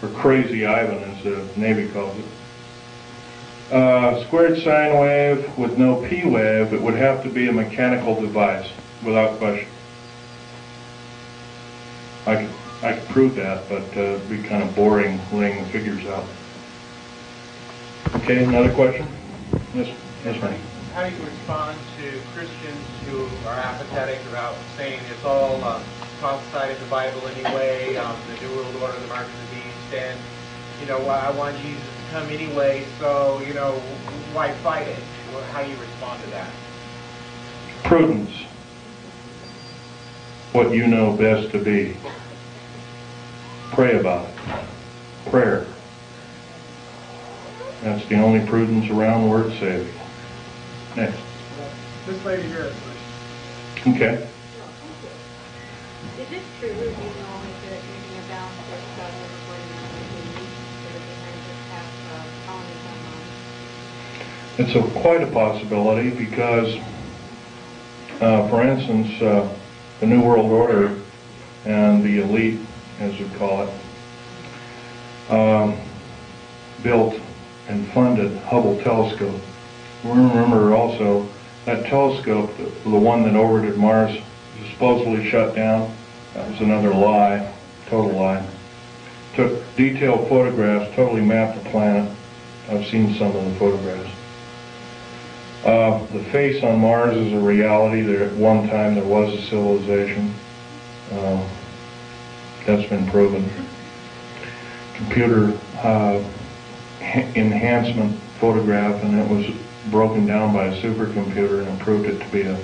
or Crazy Ivan, as the Navy calls it. Squared sine wave with no P wave, it would have to be a mechanical device, without question. I could prove that, but it'd be kind of boring laying the figures out. Okay, another question? Yes, ma'am. How do you respond to Christians who are apathetic about saying it's all prophesied in the Bible anyway, the New World Order, the mark of the beast, and, I want Jesus to come anyway, so, why fight it? How do you respond to that? Prudence. What you know best to be. Pray about it. Prayer. That's the only prudence around worth saving. Next. This lady here has a question. Okay. Is it true, you know, if you're using a balance or stuff before you know what you need, that it behind just have colonies on Mars? It's quite a possibility because, for instance, the New World Order and the elite, as we call it, built and funded Hubble telescope. Remember also that telescope, the one that orbited Mars, was supposedly shut down. That was another lie, total lie. Took detailed photographs, totally mapped the planet. I've seen some of the photographs. The face on Mars is a reality. There, at one time there was a civilization. That's been proven. Computer enhancement photograph, and it was broken down by a supercomputer and proved it to be a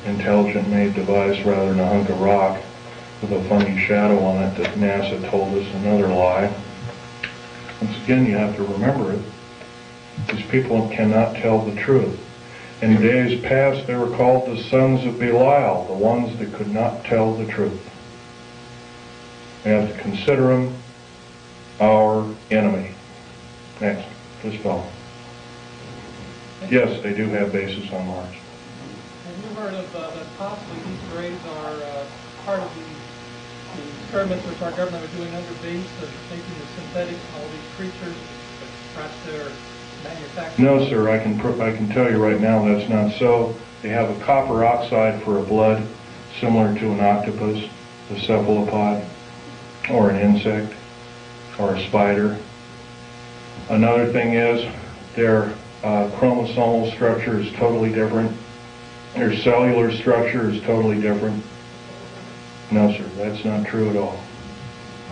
intelligent made device rather than a hunk of rock with a funny shadow on it that NASA told us. Another lie. Once again, you have to remember it. These people cannot tell the truth. In days past, they were called the sons of Belial, the ones that could not tell the truth. We have to consider them our enemy. Next, this fellow. Yes, they do have bases on Mars. Have you heard of that possibly these graves are part of the experiments which our government are doing under base of making the synthetic, all these creatures, but perhaps they're manufactured? No, sir, I can tell you right now that's not so. They have a copper oxide for a blood, similar to an octopus, a cephalopod, or an insect, or a spider. Another thing is their chromosomal structure is totally different. Their cellular structure is totally different. No, sir, that's not true at all.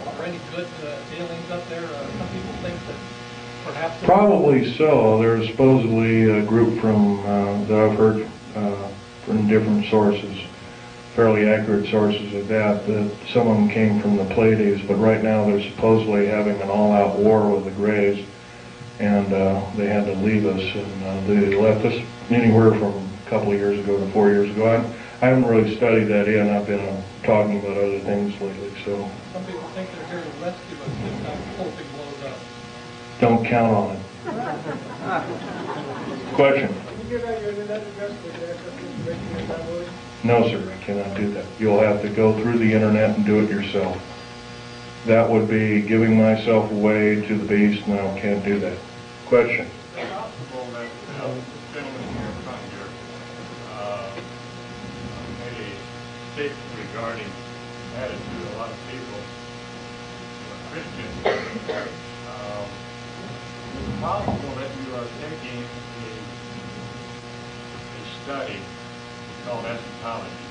Are there any good aliens up there? Some people think that perhaps... Probably so. There's supposedly a group from that I've heard from different sources, fairly accurate sources at that some of them came from the Pleiades, but right now they're supposedly having an all-out war with the Greys, and they had to leave us, and they left us anywhere from a couple of years ago to 4 years ago. I haven't really studied that in. I've been talking about other things lately, so... Some people think they're here to rescue us if that whole thing blows up. Don't count on it. Question? Can you give out your internet address with the access information you're downloading? No, sir, I cannot do that. You'll have to go through the internet and do it yourself. That would be giving myself away to the beast, and I can't do that. Question? Is it possible that this gentleman here in front here made a statement regarding the attitude of a lot of people, Christians? Is it possible that you are taking a study called eschatology,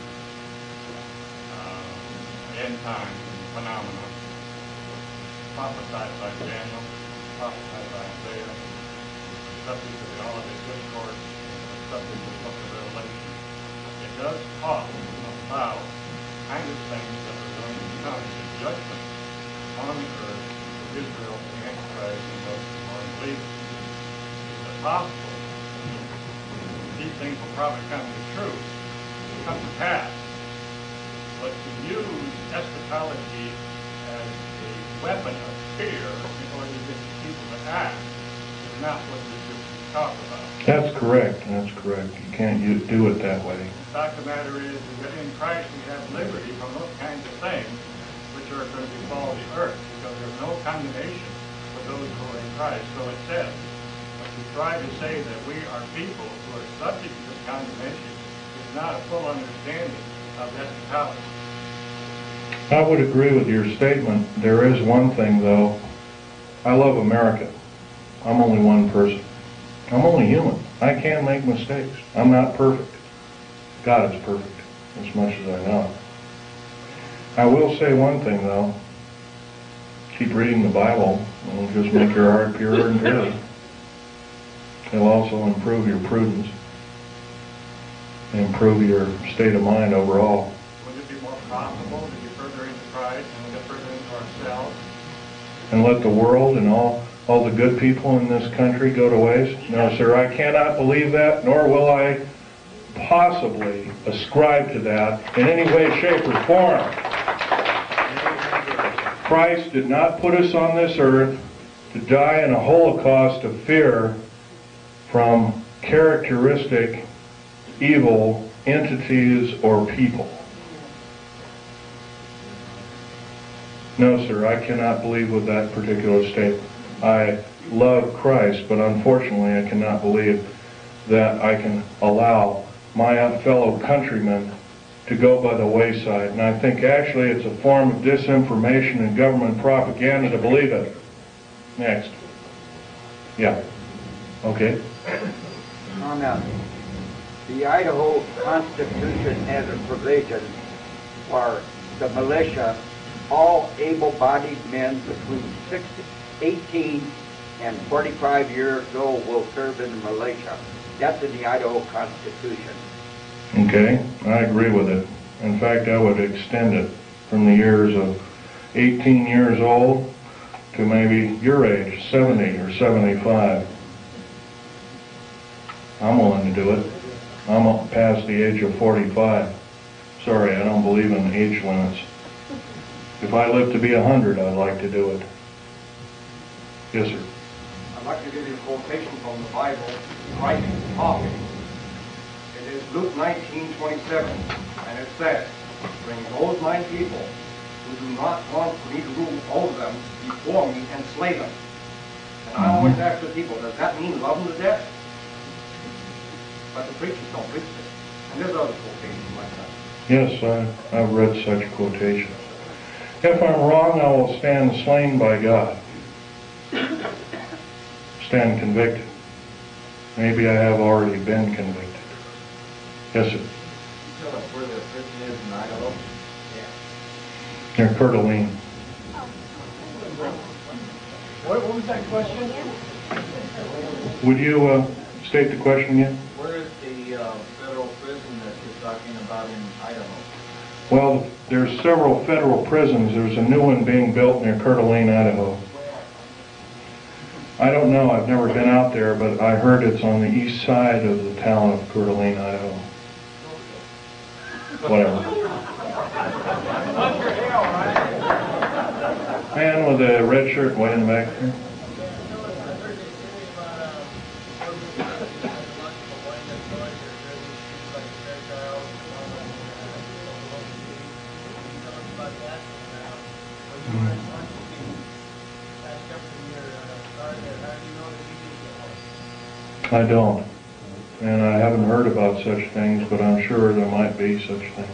end times phenomena, prophesied by Daniel, prophesied by Isaiah, subject of the Olivet Discourse, and subject of the Book of Revelation? It does talk about kind of things that are going to come to judgment on the earth for Israel, the Antichrist, and those who are unbelievers. Is it possible these things will probably come to truth, come to pass, but to use eschatology as a weapon of fear in order to get people to act is not what the scriptures talk about. That's correct. That's correct. You can't do it that way. The fact of the matter is that in Christ we have liberty from those kinds of things which are going to befall the earth, because there's no condemnation for those who are in Christ. So it says, but to try to say that we are people who are subject to this condemnation is not a full understanding of eschatology. I would agree with your statement. There is one thing, though. I love America. I'm only one person. I'm only human. I can make mistakes. I'm not perfect. God is perfect, as much as I know. I will say one thing, though. Keep reading the Bible, and it'll just make your heart purer and purer. It'll also improve your prudence, and improve your state of mind overall. Would it be more profitable to get further into Christ and get further into ourselves? And let the world and all the good people in this country go to waste? No, sir, I cannot believe that, nor will I possibly ascribe to that in any way, shape, or form. Christ did not put us on this earth to die in a holocaust of fear from characteristic evil entities or people. No, sir, I cannot believe with that particular statement. I love Christ, but unfortunately I cannot believe that I can allow my fellow countrymen to go by the wayside. And I think actually it's a form of disinformation and government propaganda to believe it. Next. Yeah. Okay. Comment. The Idaho Constitution has a provision for the militia. All able-bodied men between 18 and 45 years old will serve in the militia. That's in the Idaho Constitution. Okay, I agree with it. In fact, I would extend it from the years of 18 years old to maybe your age, 70 or 75. I'm willing to do it. I'm past the age of 45. Sorry, I don't believe in age limits. If I live to be 100, I'd like to do it. Yes, sir. I'd like to give you a quotation from the Bible, Christ talking. It is Luke 19:27, and it says, "Bring those my people who do not want me to rule over them before me and slay them." And I always ask the people, does that mean love them to death? But the preachers don't preach this. And there's other quotations like that. Yes, I've read such quotations. If I'm wrong, I will stand slain by God. Stand convicted. Maybe I have already been convicted. Yes, sir. Tell us where the prison is in Idaho. Near Coeur d'Alene. What was that question? Would you state the question again? Where is the federal prison that you're talking about in Idaho? Well, there's several federal prisons. There's a new one being built near Coeur d'Alene, Idaho. I don't know. I've never been out there, but I heard it's on the east side of the town of Coeur d'Alene, Idaho. Whatever. Man with a red shirt way in the back there. I don't. And I haven't heard about such things, but I'm sure there might be such things.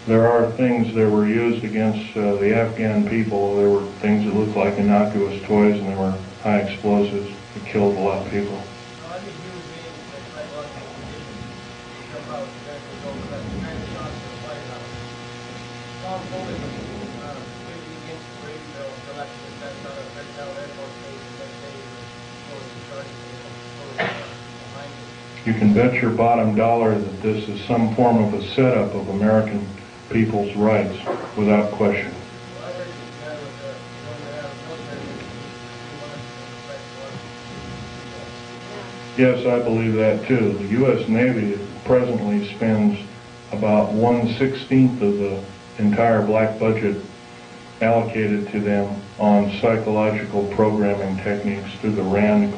There are things that were used against the Afghan people. There were things that looked like innocuous toys, and there were high explosives that killed a lot of people. You can bet your bottom dollar that this is some form of a setup of American people's rights, without question. Yes, I believe that too. The U.S. Navy presently spends about 1/16 of the entire black budget allocated to them on psychological programming techniques through the RAND